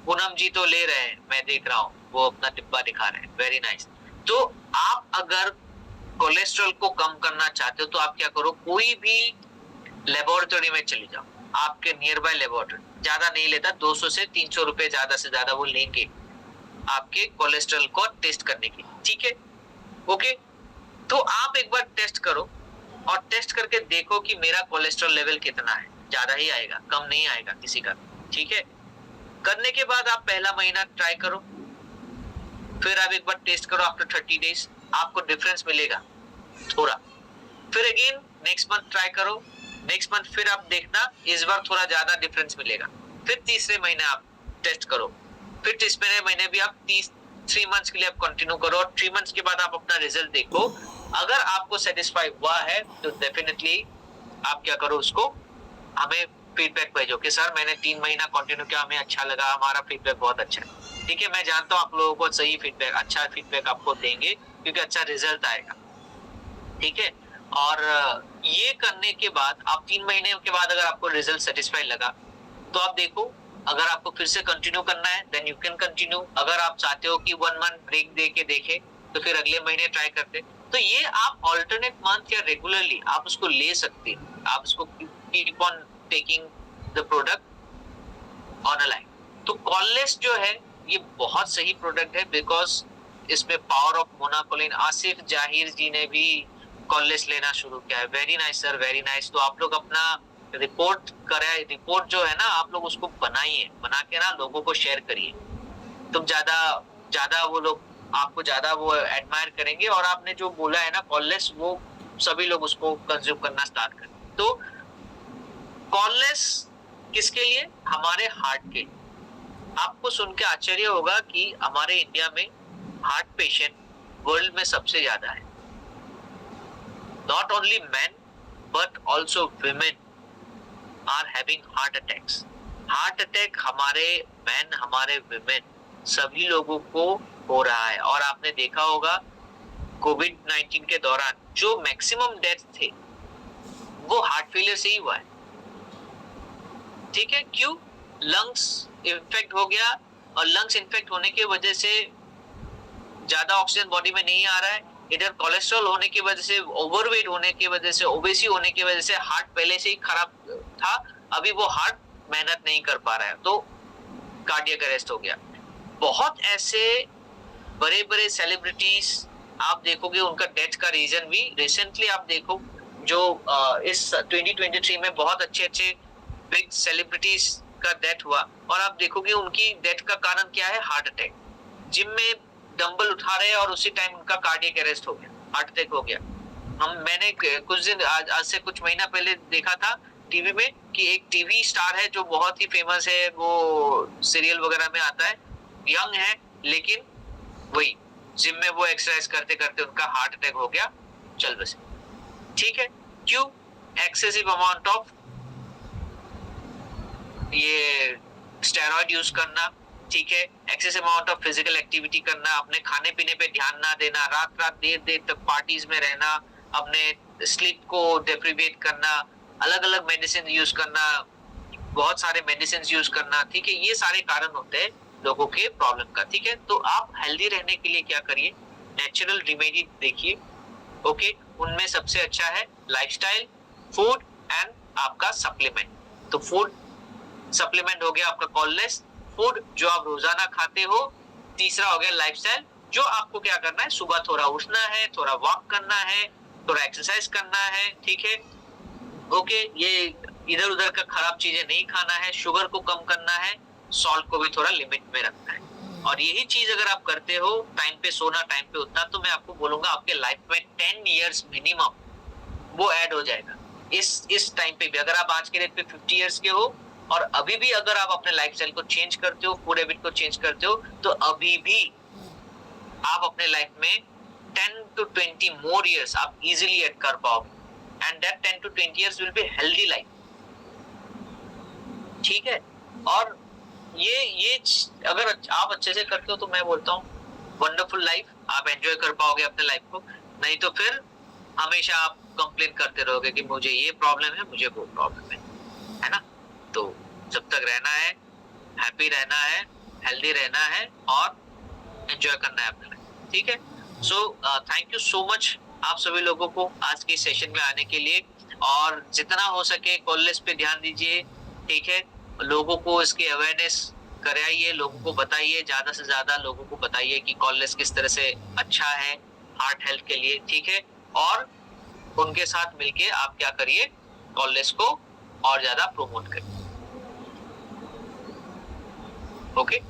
Speaker 1: पूनम जी तो ले रहे हैं, मैं देख रहा हूँ, वो अपना डिब्बा दिखा रहे हैं, वेरी नाइस। तो आप अगर कोलेस्ट्रॉल को कम करना चाहते हो तो आप क्या करो, कोई भी लेबोरेटरी में चले जाओ, आपके नियर बाय लेबोरेटरी, ज्यादा नहीं लेता, 200 से 300 रुपए ज्यादा से ज्यादा वो लेंगे आपके कोलेस्ट्रॉल को टेस्ट करने के लिए, ठीक है, ओके। तो आप एक बार टेस्ट करो और टेस्ट करके देखो कि मेरा कोलेस्ट्रॉल लेवल कितना है, ज्यादा ही आएगा, कम नहीं आएगा किसी का, ठीक है। करने के बाद आप पहला महीना ट्राई करो, फिर आप एक बार टेस्ट करो आफ्टर 30 डेज, आपको डिफरेंस मिलेगा थोड़ा, फिर अगेन नेक्स्ट मंथ ट्राई करो, नेक्स्ट मंथ फिर आप देखना, इस बार थोड़ा ज्यादा डिफरेंस मिलेगा, फिर तीसरे महीने आप टेस्ट करो, फिर तीसरे महीने भी आप 3 मंथ्स के लिए आप कंटिन्यू करो, और 3 मंथ्स के बाद आप अपना रिजल्ट देखो। अगर आपको सेटिस्फाई हुआ है तो डेफिनेटली आप क्या करो, उसको हमें फीडबैक भेजो कि सर मैंने 3 महीना कंटिन्यू किया, हमें अच्छा लगा, हमारा फीडबैक बहुत अच्छा है, ठीक है। मैं जानता हूँ आप लोगों को सही फीडबैक, अच्छा फीडबैक आपको देंगे, क्योंकि अच्छा रिजल्ट आएगा, ठीक है। और ये करने के बाद आप 3 महीने के बाद अगर आपको रिजल्ट सेटिस्फाई लगा तो आप देखो, अगर आपको फिर से कंटिन्यू करना है देन यू कैन कंटिन्यू, अगर आप चाहते हो कि 1 मंथ ब्रेक दे के देखे तो फिर अगले महीने ट्राई करते। तो ये आप ऑल्टरनेट मंथ या रेगुलरली आप उसको ले सकते हैं, आप उसको keep on taking the product on a line. तो कॉललेस जो है ये बहुत सही प्रोडक्ट है, बिकॉज इसमें पावर ऑफ मोनाकोलिन, आसिफ जाहिर जी ने भी कॉललेस लेना शुरू किया है, very nice sir, very nice. तो आप लोग अपना रिपोर्ट करें, रिपोर्ट जो है ना आप लोग उसको बनाइए, बना के ना लोगों को शेयर करिए, तुम ज्यादा ज्यादा वो लोग आपको ज्यादा वो एडमायर करेंगे, और आपने जो बोला है ना कॉललेस, वो सभी लोग उसको कंज्यूम करना स्टार्ट करें। तो कॉललेस किसके लिए, हमारे हार्ट के। आपको सुन के आश्चर्य होगा कि हमारे इंडिया में हार्ट पेशेंट वर्ल्ड में सबसे ज्यादा है, not only man but also women are having heart attacks. Heart attack हमारे मैन, हमारे विमेन सभी लोगों को हो रहा है, और आपने देखा होगा कोविड-19 के दौरान जो मैक्सिमम डेथ थे वो हार्ट फेलियर से ही हुआ है, ठीक है। क्यों, लंग्स इन्फेक्ट हो गया, और लंग्स इन्फेक्ट होने की वजह से ज्यादा ऑक्सीजन बॉडी में नहीं आ रहा है, इधर कोलेस्ट्रॉल होने की वजह से, ओवरवेट होने की वजह से, ओबेसी होने की वजह से हार्ट पहले से ही खराब था, अभी वो हार्ट मेहनत नहीं कर पा रहा है, तो कार्डियक अरेस्ट हो गया। बहुत ऐसे बड़े बड़े सेलिब्रिटीज आप देखोगे, उनका डेथ का रीजन भी रिसेंटली आप देखो, जो इस 2023 में बहुत अच्छे अच्छे बिग सेलिब्रिटीज का डेथ हुआ, और आप देखोगे उनकी डेथ का कारण क्या है, हार्ट अटैक। जिम में डंबल उठा रहे हैं और उसी टाइम उनका कार्डियक अरेस्ट हो गया, हार्ट अटैक हो गया। मैंने कुछ दिन आज से कुछ महीना पहले देखा था टीवी में कि एक टीवी स्टार है जो बहुत ही फेमस है, वो सीरियल वगैरह में आता है, यंग है, लेकिन वही जिम में वो एक्सरसाइज करते करते उनका हार्ट अटैक हो गया, चल बसे, ठीक है। क्यों, एक्सेसिव अमाउंट ऑफ ये स्टेरॉइड यूज करना, ठीक है, excessive amount of physical activity करना, अपने खाने पीने पे ध्यान ना देना, रात रात देर देर तक पार्टीज में रहना, अपने स्लीप को डेप्रिवेट करना, अलग अलग मेडिसिन यूज करना, बहुत सारे मेडिसिन यूज करना, ठीक है, ये सारे कारण होते हैं लोगों के प्रॉब्लम का, ठीक है। तो आप हेल्दी रहने के लिए क्या करिए, नेचुरल रेमेडी देखिए, ओके। उनमें सबसे अच्छा है लाइफस्टाइल, फूड एंड आपका सप्लीमेंट। तो फूड सप्लीमेंट हो गया आपका कॉललेस, फूड जो आप रोजाना खाते हो, तीसरा हो गया लाइफस्टाइल, जो आपको क्या करना है, सुबह थोड़ा उठना है, थोड़ा वॉक करना है, थोड़ा एक्सरसाइज करना है, ठीक है, ओके। ये इधर उधर का खराब चीजें नहीं खाना है, शुगर को कम करना है, सॉल्ट को भी थोड़ा लिमिट में रखना है, और यही चीज अगर आप करते हो, टाइम पे सोना, टाइम पे उठना, तो मैं आपको बोलूंगा आपके लाइफ में 10 इयर्स मिनिमम वो ऐड हो जाएगा। इस टाइम पे भी अगर आप आज के डेट पे 50 इयर्स के हो, और अभी भी अगर आप अपने लाइफस्टाइल को चेंज करते हो, फूड हैबिट को चेंज करते हो, तो अभी भी आप अपने लाइफ में 10 to 20 मोर इयर्स आप इजीली ऐड कर पाओगे, and that 10 to 20 years will be healthy life. ठीक है, और ये अगर आप अच्छे से करते हो तो मैं बोलता हूँ वंडरफुल लाइफ, आप एंजॉय कर पाओगे अपने लाइफ को। नहीं तो फिर हमेशा आप कंप्लेन करते रहोगे कि मुझे ये प्रॉब्लम है, मुझे वो प्रॉब्लम है ना। तो जब तक रहना है, हैप्पी रहना है, हेल्दी रहना है और एंजॉय करना है अपने लाइफ, ठीक है। सो थैंक यू सो मच आप सभी लोगों को आज के सेशन में आने के लिए, और जितना हो सके कॉलेज पे ध्यान दीजिए, ठीक है। लोगों को इसकी अवेयरनेस कराइए, लोगों को बताइए, ज्यादा से ज्यादा लोगों को बताइए कि कॉलेज किस तरह से अच्छा है हार्ट हेल्थ के लिए, ठीक है। और उनके साथ मिलके आप क्या करिए, कॉलेज को और ज्यादा प्रमोट करिए। Okay,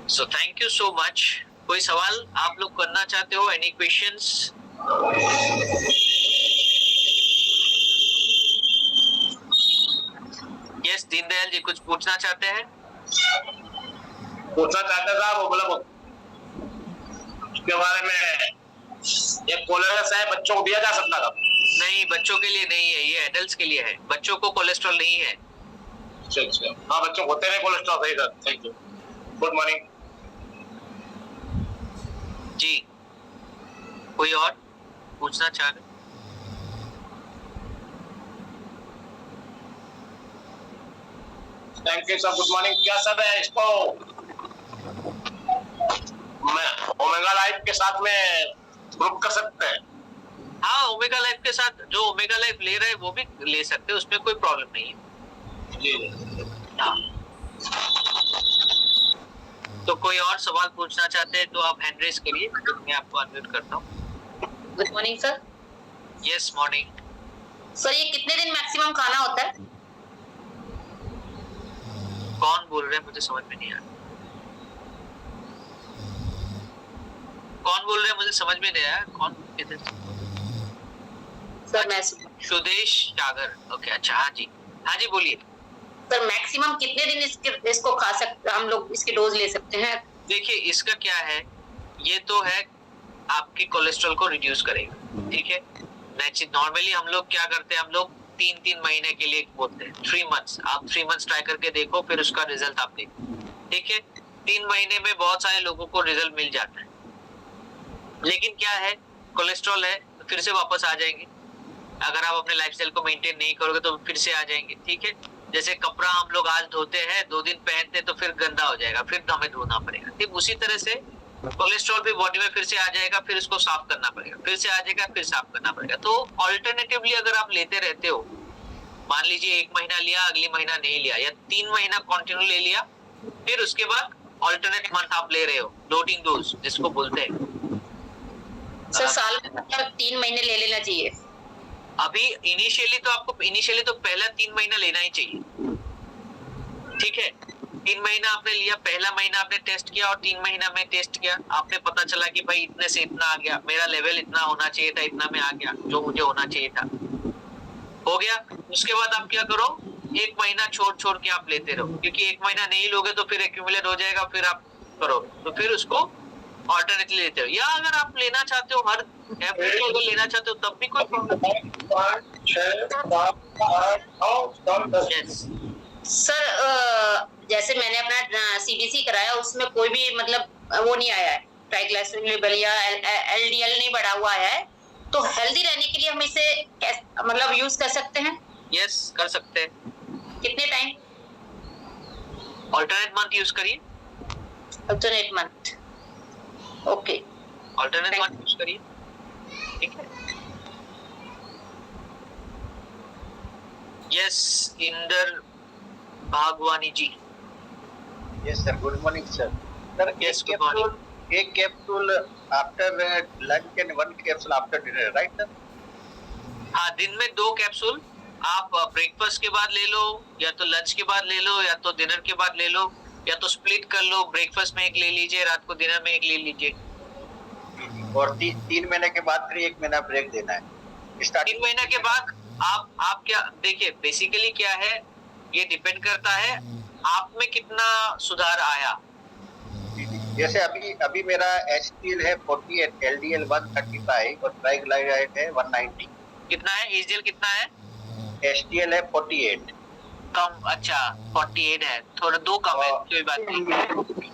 Speaker 1: so thank you so much. कोई सवाल आप लोग करना चाहते हो? Any questions? Yes, Deendayal ji कुछ पूछना चाहते हैं?
Speaker 2: पूछना चाहते साहब, मतलब उसके बारे में, ये कोलेस्ट्रॉल है बच्चों को दिया जा सकता था?
Speaker 1: नहीं, बच्चों के लिए नहीं है, ये एडल्ट्स के लिए है। बच्चों को कोलेस्ट्रॉल नहीं है।
Speaker 2: अच्छा, हाँ बच्चों को होते नहीं कोलेस्ट्रॉल, सही sir, thank you, good morning
Speaker 1: ji. कोई और पूछना चाह रहे?
Speaker 2: Thank you sir, good morning. क्या सर है इसको ओमेगा लाइफ के साथ में ग्रुप कर सकते हैं?
Speaker 1: हाँ, ओमेगा लाइफ के साथ जो ओमेगा लाइफ ले रहे हैं वो भी ले सकते हैं, उसमें कोई प्रॉब्लम नहीं है
Speaker 2: जी।
Speaker 1: हाँ। तो कोई और सवाल पूछना चाहते हैं तो आप हैंड रेज करिए, तो मैं आपको अनम्यूट करता हूँ।
Speaker 3: Good morning sir.
Speaker 1: Yes, morning.
Speaker 3: Sir ये कितने दिन मैक्सिमम खाना होता है?
Speaker 1: कौन बोल रहे हैं, मुझे समझ में नहीं आ रहा। कौन बोल रहे हैं, मुझे समझ में नहीं आया। कौन? किधर?
Speaker 3: सर मैं
Speaker 1: सुदेश सागर। ओके, अच्छा, हाँ जी, हाँ जी, बोलिए।
Speaker 3: सर मैक्सिमम कितने दिन इसको खा सकते, हम लोग इसकी डोज ले सकते हैं?
Speaker 1: देखिए, इसका क्या है, ये तो है आपकी कोलेस्ट्रॉल को रिड्यूस करेगा, ठीक है। नॉर्मली हम लोग क्या करते हैं, हम लोग 3-3 महीने के लिए बोलते हैं, 3 मंथ्स। आप 3 मंथ्स ट्राई करके देखो, फिर उसका रिजल्ट आप देखो, ठीक है। 3 महीने में बहुत सारे लोगों को रिजल्ट मिल जाता है, लेकिन क्या है, कोलेस्ट्रॉल है तो फिर से वापस आ जाएंगे। अगर आप अपने लाइफस्टाइल को मेंटेन नहीं करोगे तो फिर से आ जाएंगे, ठीक है। जैसे कपड़ा हम लोग आज धोते हैं, 2 दिन पहनते तो फिर गंदा हो जाएगा, फिर हमें धोना पड़ेगा, ठीक। उसी तरह से कोलेस्ट्रॉल भी बॉडी में फिर से आ जाएगा, फिर उसको साफ करना पड़ेगा, फिर से आ जाएगा, फिर साफ करना पड़ेगा। तो ऑल्टरनेटिवली अगर आप लेते रहते हो, मान लीजिए 1 महीना लिया, अगली महीना नहीं लिया, या 3 महीना कंटिन्यू ले लिया, फिर उसके बाद ऑल्टरनेट मंथ आप ले रहे हो, लोडिंग डोज जिसको बोलते हैं।
Speaker 3: सर साल में 3 महीने ले लेना चाहिए?
Speaker 1: अभी इनिशियली तो पहला 3 महीना लेना ही चाहिए, ठीक है। 3 महीना आपने लिया, पहला महीना आपने टेस्ट किया और 3 महीना में टेस्ट किया, आपने पता चला कि भाई इतने से इतना आ गया, मेरा लेवल इतना होना चाहिए था, इतना में आ गया जो मुझे होना चाहिए था, हो गया। उसके बाद आप क्या करो, 1 महीना छोड़ के आप लेते रहो, क्योंकि 1 महीना नहीं लोगे तो फिर एक्यूमुलेट हो जाएगा, फिर आप करोगे तो फिर उसको ऑल्टरनेटली लेते हो। या अगर आप लेना चाहते हो, हर एवरेज अगर लेना चाहते हो तब भी कोई प्रॉब्लम नहीं।
Speaker 3: सर जैसे मैंने अपना सीडीसी कराया, उसमें कोई भी मतलब वो नहीं आया है, ट्राइग्लिसराइड या एलडीएल नहीं बढ़ा हुआ आया है, तो हेल्दी रहने के लिए हम इसे मतलब यूज कर सकते हैं?
Speaker 1: यस, कर सकते हैं।
Speaker 3: कितने टाइम?
Speaker 1: ऑल्टरनेट मंथ यूज करिए।
Speaker 3: Alternate month, okay.
Speaker 1: Alternate month use करिए, ठीक है। यस, इंदर भागवानी जी।
Speaker 4: Yes, sir. Good morning, sir. Sir,
Speaker 1: Yes, good morning.
Speaker 4: एक capsule after lunch and 1 capsule after dinner, right, sir?
Speaker 1: हाँ, दिन में 2 कैप्सूल आप ब्रेकफास्ट के बाद ले लो, या तो लंच के बाद ले लो, या तो डिनर के बाद ले लो, या तो स्प्लिट कर लो, ब्रेकफास्ट में 1 ले लीजिए, रात को डिनर में 1 ले लीजिए।
Speaker 4: और 3 महीने के बाद फिर 1 महीना ब्रेक देना है।
Speaker 1: 3 महीने के बाद आप क्या देखिए, बेसिकली क्या है, ये डिपेंड करता है आप में कितना सुधार आया,
Speaker 4: जैसे अभी अभी मेरा HDL है 48, LDL 135 और ट्राइग्लिसराइड है 190।
Speaker 1: कितना है एचडीएल कितना है?
Speaker 4: HDL है 48,
Speaker 1: कम, अच्छा 48 है, थोड़ा 2 कम है, कोई बात नहीं।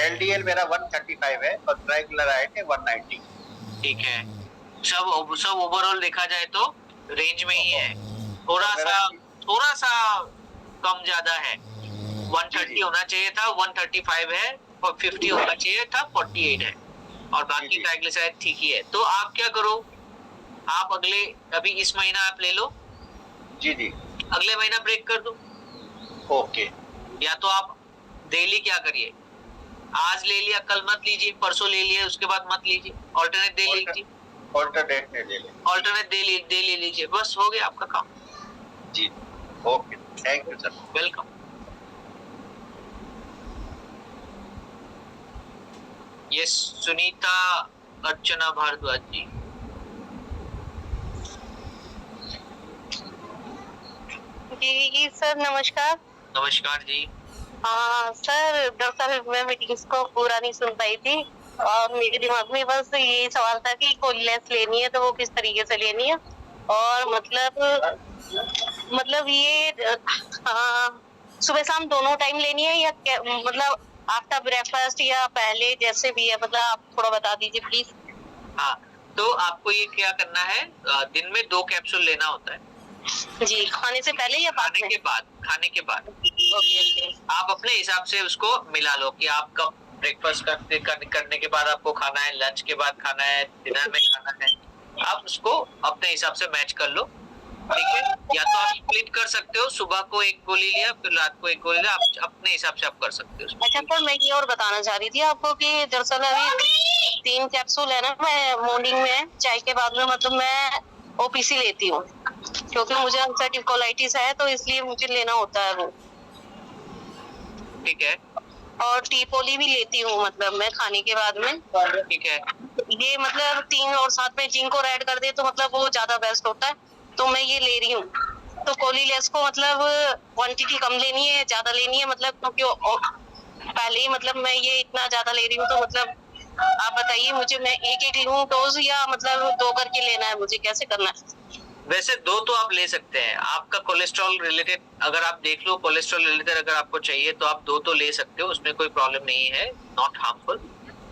Speaker 4: LDL मेरा 135 है और ट्राइग्लिसराइड है 190।
Speaker 1: ठीक है, सब ओवरऑल देखा जाए तो रेंज में ही है, थोड़ा सा कम ज्यादा है। 130 होना चाहिए था, 135 है, और 50 होना चाहिए था, 48 है, और बाकी ट्राइग्लिसराइड ठीक ही है। तो आप क्या करो, आप अभी इस महीना आप ले लो,
Speaker 4: जी जी,
Speaker 1: अगले महीना ब्रेक कर दो।
Speaker 4: ओके।
Speaker 1: या तो आप डेली क्या करिए, आज ले लिया कल मत लीजिए, परसों ले लिया उसके बाद मत लीजिए, ऑल्टरनेट डे ले लीजिए,
Speaker 4: ऑल्टरनेट ले ले।
Speaker 1: ऑल्टरनेट डे ले लीजिए, बस हो गया आपका काम।
Speaker 4: जी, okay, thank you sir.
Speaker 1: Welcome. Yes, Sunita Archana Bhardwaj ji.
Speaker 5: जी सर नमस्कार।
Speaker 1: नमस्कार जी।
Speaker 5: सर दरअसल मैं मीटिंग्स को पूरा नहीं सुन पाई थी और मेरे दिमाग में बस ये सवाल था कि कोई लेस लेनी है तो वो किस तरीके से लेनी है, और मतलब ये सुबह शाम दोनों टाइम लेनी है या मतलब आफ्टर ब्रेकफास्ट या पहले, जैसे भी है, मतलब आप थोड़ा बता दीजिए प्लीज।
Speaker 1: हाँ, तो आपको ये क्या करना है, दिन में 2 कैप्सूल लेना होता है।
Speaker 5: जी, खाने से पहले या बाद में?
Speaker 1: खाने के बाद।
Speaker 5: ओके।
Speaker 1: आप अपने हिसाब से उसको मिला लो कि आप कब ब्रेकफास्ट करने के बाद आपको खाना है, लंच के बाद खाना है, डिनर में खाना है, आप उसको अपने हिसाब से मैच कर लो, ठीक है। या तो आप स्प्लिट कर सकते हो, सुबह को एक गोली लिया, फिर रात को एक गोली लिया, आप अपने हिसाब से आप कर सकते हो।
Speaker 5: अच्छा सर, मैं ये और बताना चाह रही थी आपको कि दरअसल अभी 3 कैप्सूल है ना, मैं मॉर्निंग में चाय के बाद में मतलब मैं ओपीसी लेती हूँ, क्योंकि मुझे अल्सरेटिव कोलाइटिस है, तो इसलिए मुझे लेना होता है वो।
Speaker 1: ठीक है।
Speaker 5: और टीपोली भी लेती हूँ मतलब मैं खाने के बाद में।
Speaker 1: ठीक है।
Speaker 5: ये मतलब 3 और साथ में जिंक और ऐड कर दे तो मतलब वो ज्यादा बेस्ट होता है, तो मैं ये ले रही हूँ। तो कोलीलेस को मतलब क्वांटिटी कम लेनी है, ज्यादा लेनी है, मतलब क्योंकि पहले ही मतलब मैं ये इतना ज्यादा ले रही हूँ, तो मतलब आप बताइए मुझे, मैं एक लूं डोज या मतलब 2 करके लेना है, मुझे कैसे करना है?
Speaker 1: वैसे 2 तो आप ले सकते हैं। आपका कोलेस्ट्रॉल रिलेटेड अगर आप देख लो, कोलेस्ट्रॉल रिलेटेड अगर आपको चाहिए तो आप 2 तो ले सकते हो, उसमें कोई प्रॉब्लम नहीं है, नॉट हार्मफुल,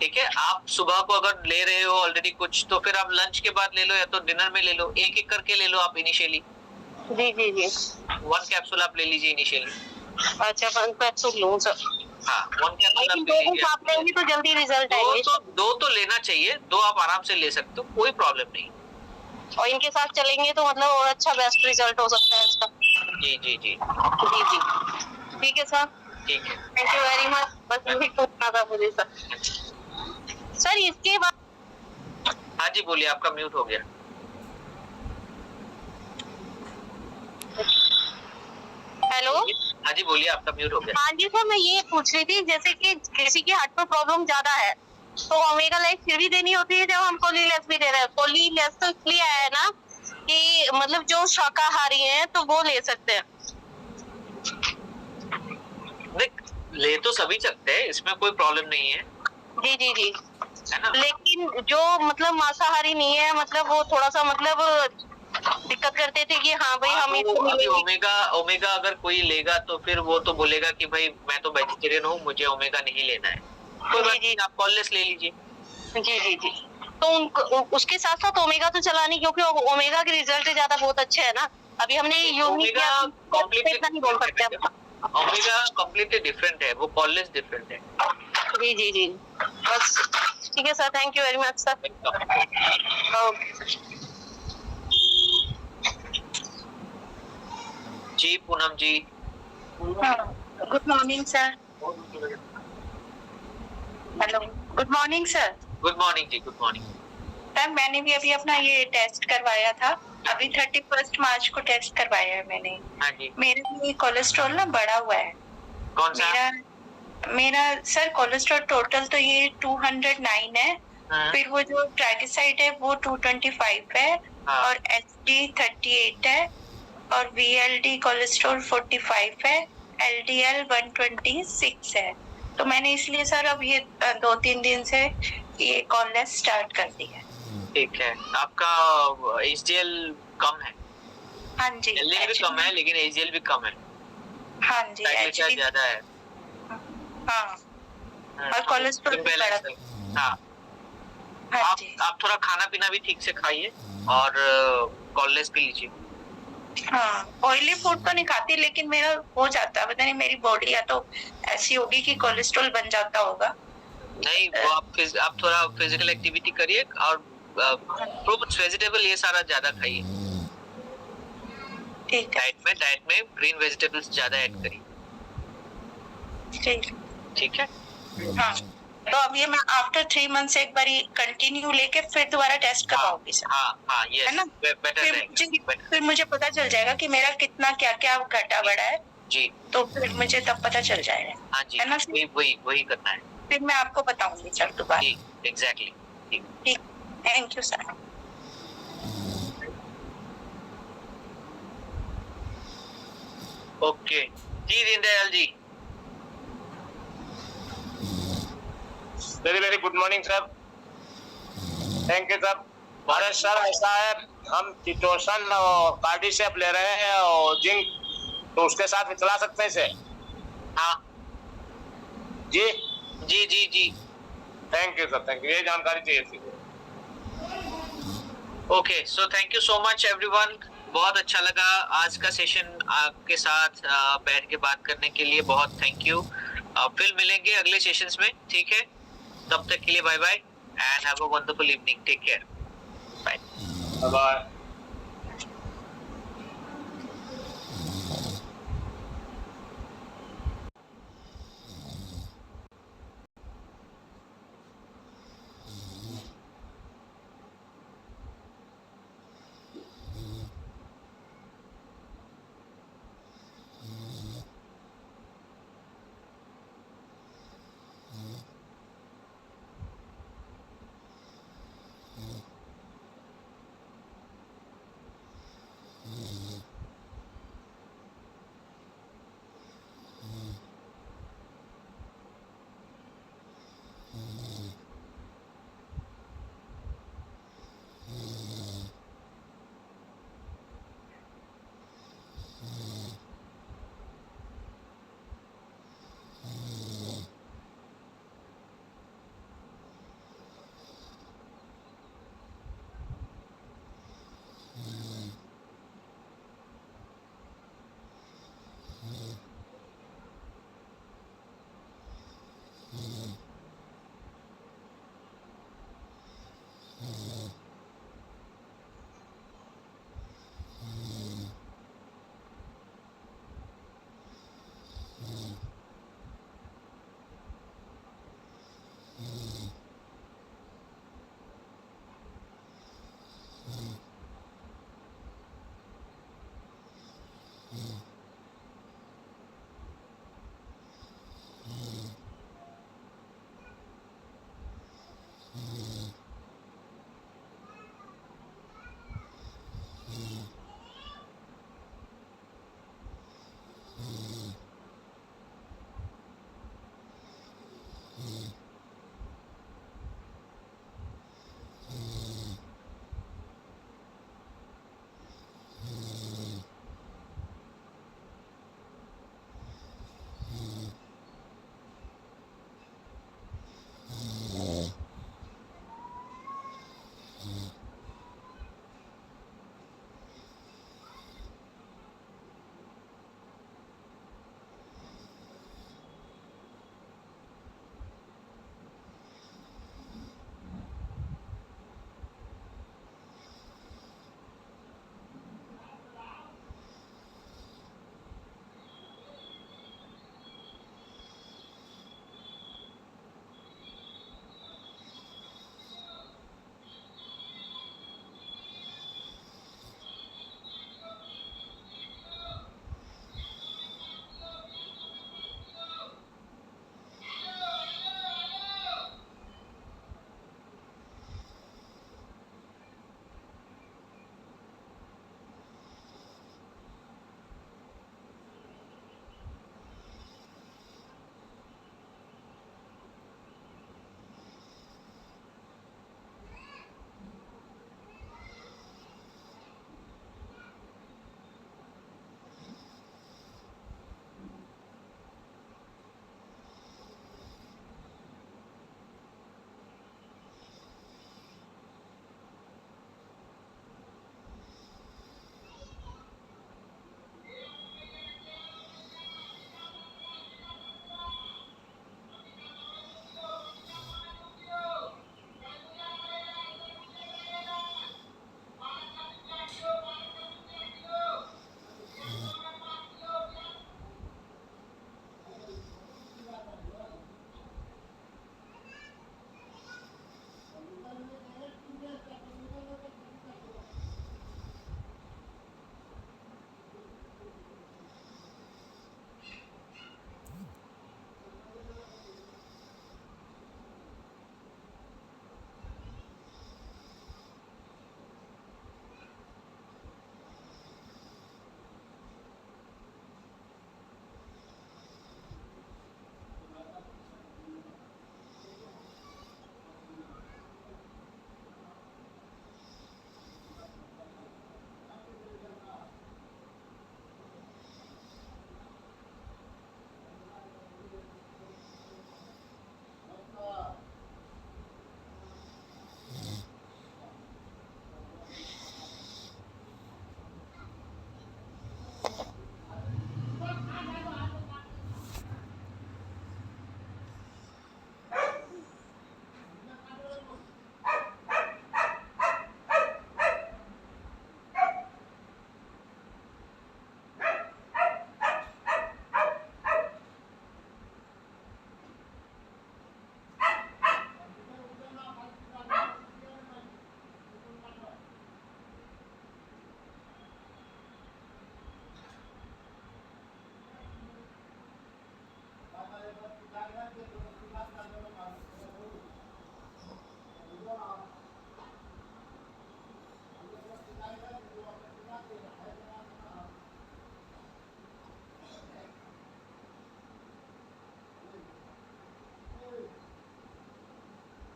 Speaker 1: ठीक है। आप सुबह को अगर ले रहे हो ऑलरेडी कुछ, तो फिर आप लंच के बाद ले लो या तो डिनर में ले लो, एक करके ले लो आप इनिशियली।
Speaker 5: जी जी जी।
Speaker 1: 1 कैप्सूल आप ले लीजिए इनिशियली।
Speaker 5: अच्छा, 1 कैप्सूल लूं सर?
Speaker 1: हाँ, 1 कैप्सूल आप ले लीजिए।
Speaker 5: आप लेंगे तो जल्दी रिजल्ट आएंगे।
Speaker 1: 2 तो लेना चाहिए, 2 आप आराम से ले सकते हो, कोई प्रॉब्लम नहीं।
Speaker 5: और इनके साथ चलेंगे तो मतलब और अच्छा बेस्ट रिजल्ट हो सकता है इसका।
Speaker 1: जी जी जी
Speaker 5: जी जी, ठीक है सर।
Speaker 1: ठीक है,
Speaker 5: थैंक यू वेरी मच। बस यही पूछना था मुझे सर। सर इसके बाद,
Speaker 1: हाँ जी बोलिए, आपका म्यूट हो गया।
Speaker 5: हेलो।
Speaker 1: हाँ जी बोलिए, आपका म्यूट हो गया।
Speaker 5: हाँ जी सर, मैं ये पूछ रही थी जैसे कि किसी की हार्ट में प्रॉब्लम ज्यादा है तो ओमेगा लाइफ फिर भी देनी होती है जब हम कोलीलेस भी दे रहे हैं? कोलीलेस तो इसलिए है ना कि मतलब जो शाकाहारी हैं तो वो ले सकते हैं।
Speaker 1: देख, ले तो सभी सकते हैं, इसमें कोई प्रॉब्लम नहीं है।
Speaker 5: जी जी जी,
Speaker 1: है ना।
Speaker 5: लेकिन जो मतलब मांसाहारी नहीं है, मतलब वो थोड़ा सा मतलब दिक्कत करते थे कि हाँ भाई हम
Speaker 1: अभी ओमेगा अगर कोई लेगा तो फिर वो तो बोलेगा कि भाई मैं तो वेजिटेरियन हूँ, मुझे ओमेगा नहीं लेना है, कोई बात नहीं, आप कॉललेस ले लीजिए।
Speaker 5: जी जी जी, तो उसके साथ साथ ओमेगा तो चलानी, क्योंकि ओमेगा के रिजल्ट ज्यादा बहुत अच्छे है ना। अभी हमने यूनिक नहीं बोल सकते,
Speaker 1: ओमेगा कम्प्लीटली डिफरेंट है, वो कॉललेस डिफरेंट है।
Speaker 5: जी जी जी, बस ठीक है sir, thank you very much sir. Okay
Speaker 1: जी Poonam ji.
Speaker 6: Good morning sir. Hello, good morning sir.
Speaker 1: Good morning जी, गुड मॉर्निंग।
Speaker 6: सर मैंने भी अभी अपना ये टेस्ट करवाया था, अभी 31 मार्च को टेस्ट करवाया है मैंने।
Speaker 1: हाँ जी।
Speaker 6: मेरा ये कोलेस्ट्रॉल ना बढ़ा हुआ है।
Speaker 1: कौन सा?
Speaker 6: मेरा सर कोलेस्ट्रॉल टोटल तो ये 209 है। फिर वो जो ट्राइग्लिसराइड है वो 225 है। और HD 38 है और VLD कोलेस्ट्रॉल 45 है। LDL 126 है। तो मैंने इसलिए सर अब ये 2-3 दिन से ये कॉललेस स्टार्ट कर दिया है।
Speaker 1: ठीक है, आपका HDL कम है,
Speaker 6: हाँ जी,
Speaker 1: LDL भी कम है लेकिन HDL भी कम है,
Speaker 6: हाँ जी,
Speaker 1: ट्राइग्लिसराइड
Speaker 6: एक्चुअली
Speaker 1: ज्यादा है।
Speaker 6: हाँ, और कोलेस्ट्रॉल भी बढ़ा।
Speaker 1: imbalance है। हाँ,
Speaker 6: हाँ जी,
Speaker 1: आप थोड़ा खाना पीना भी ठीक से खाइए और कॉललेस भी लीजिए।
Speaker 6: हाँ, ऑयली फूड तो नहीं खाती, लेकिन मेरा हो जाता है, पता नहीं मेरी बॉडी या तो ऐसी होगी कि कोलेस्ट्रॉल बन जाता होगा।
Speaker 1: नहीं, वो आप थोड़ा फिजिकल एक्टिविटी करिए और फ्रूट्स वेजिटेबल ये सारा ज्यादा खाइए।
Speaker 6: ठीक है,
Speaker 1: डाइट में ग्रीन वेजिटेबल्स ज्यादा ऐड करिए।
Speaker 6: ठीक,
Speaker 1: ठीक है,
Speaker 6: हाँ। तो अब ये मैं आफ्टर 3 मंथ्स एक बारी कंटिन्यू लेके फिर दोबारा टेस्ट करवाऊंगी सर,
Speaker 1: हाँ यस,
Speaker 6: है ना?
Speaker 1: बेटर
Speaker 6: फिर मुझे पता चल जाएगा कि मेरा कितना क्या क्या घटा बढ़ा है,
Speaker 1: जी।
Speaker 6: तो फिर मुझे तब पता चल जाएगा,
Speaker 1: हाँ जी,
Speaker 6: है ना सर?
Speaker 1: वही करना है
Speaker 6: फिर मैं आपको बताऊंगी सर दोबारा।
Speaker 1: जी, एग्जैक्टली। ठीक,
Speaker 6: ठीक, थैंक यू सर।
Speaker 1: ओके जी Deendayal ji.
Speaker 2: Very good morning sir. Thank you sir. Bharat sir ऐसा है, हम चिटोसन और कार्डिसेप ले रहे हैं और जिंक, तो उसके साथ में चला सकते हैं इसे?
Speaker 1: हाँ
Speaker 2: जी
Speaker 1: जी।
Speaker 2: Thank you sir, thank you, ये जानकारी चाहिए थी।
Speaker 1: Okay, so thank you so much everyone. बहुत अच्छा लगा आज का सेशन आपके साथ बैठ के बात करने के लिए, बहुत थैंक यू। फिर मिलेंगे अगले सेशंस में, ठीक है? तब तक के लिए bye bye and have a wonderful evening. Take care, bye
Speaker 2: bye.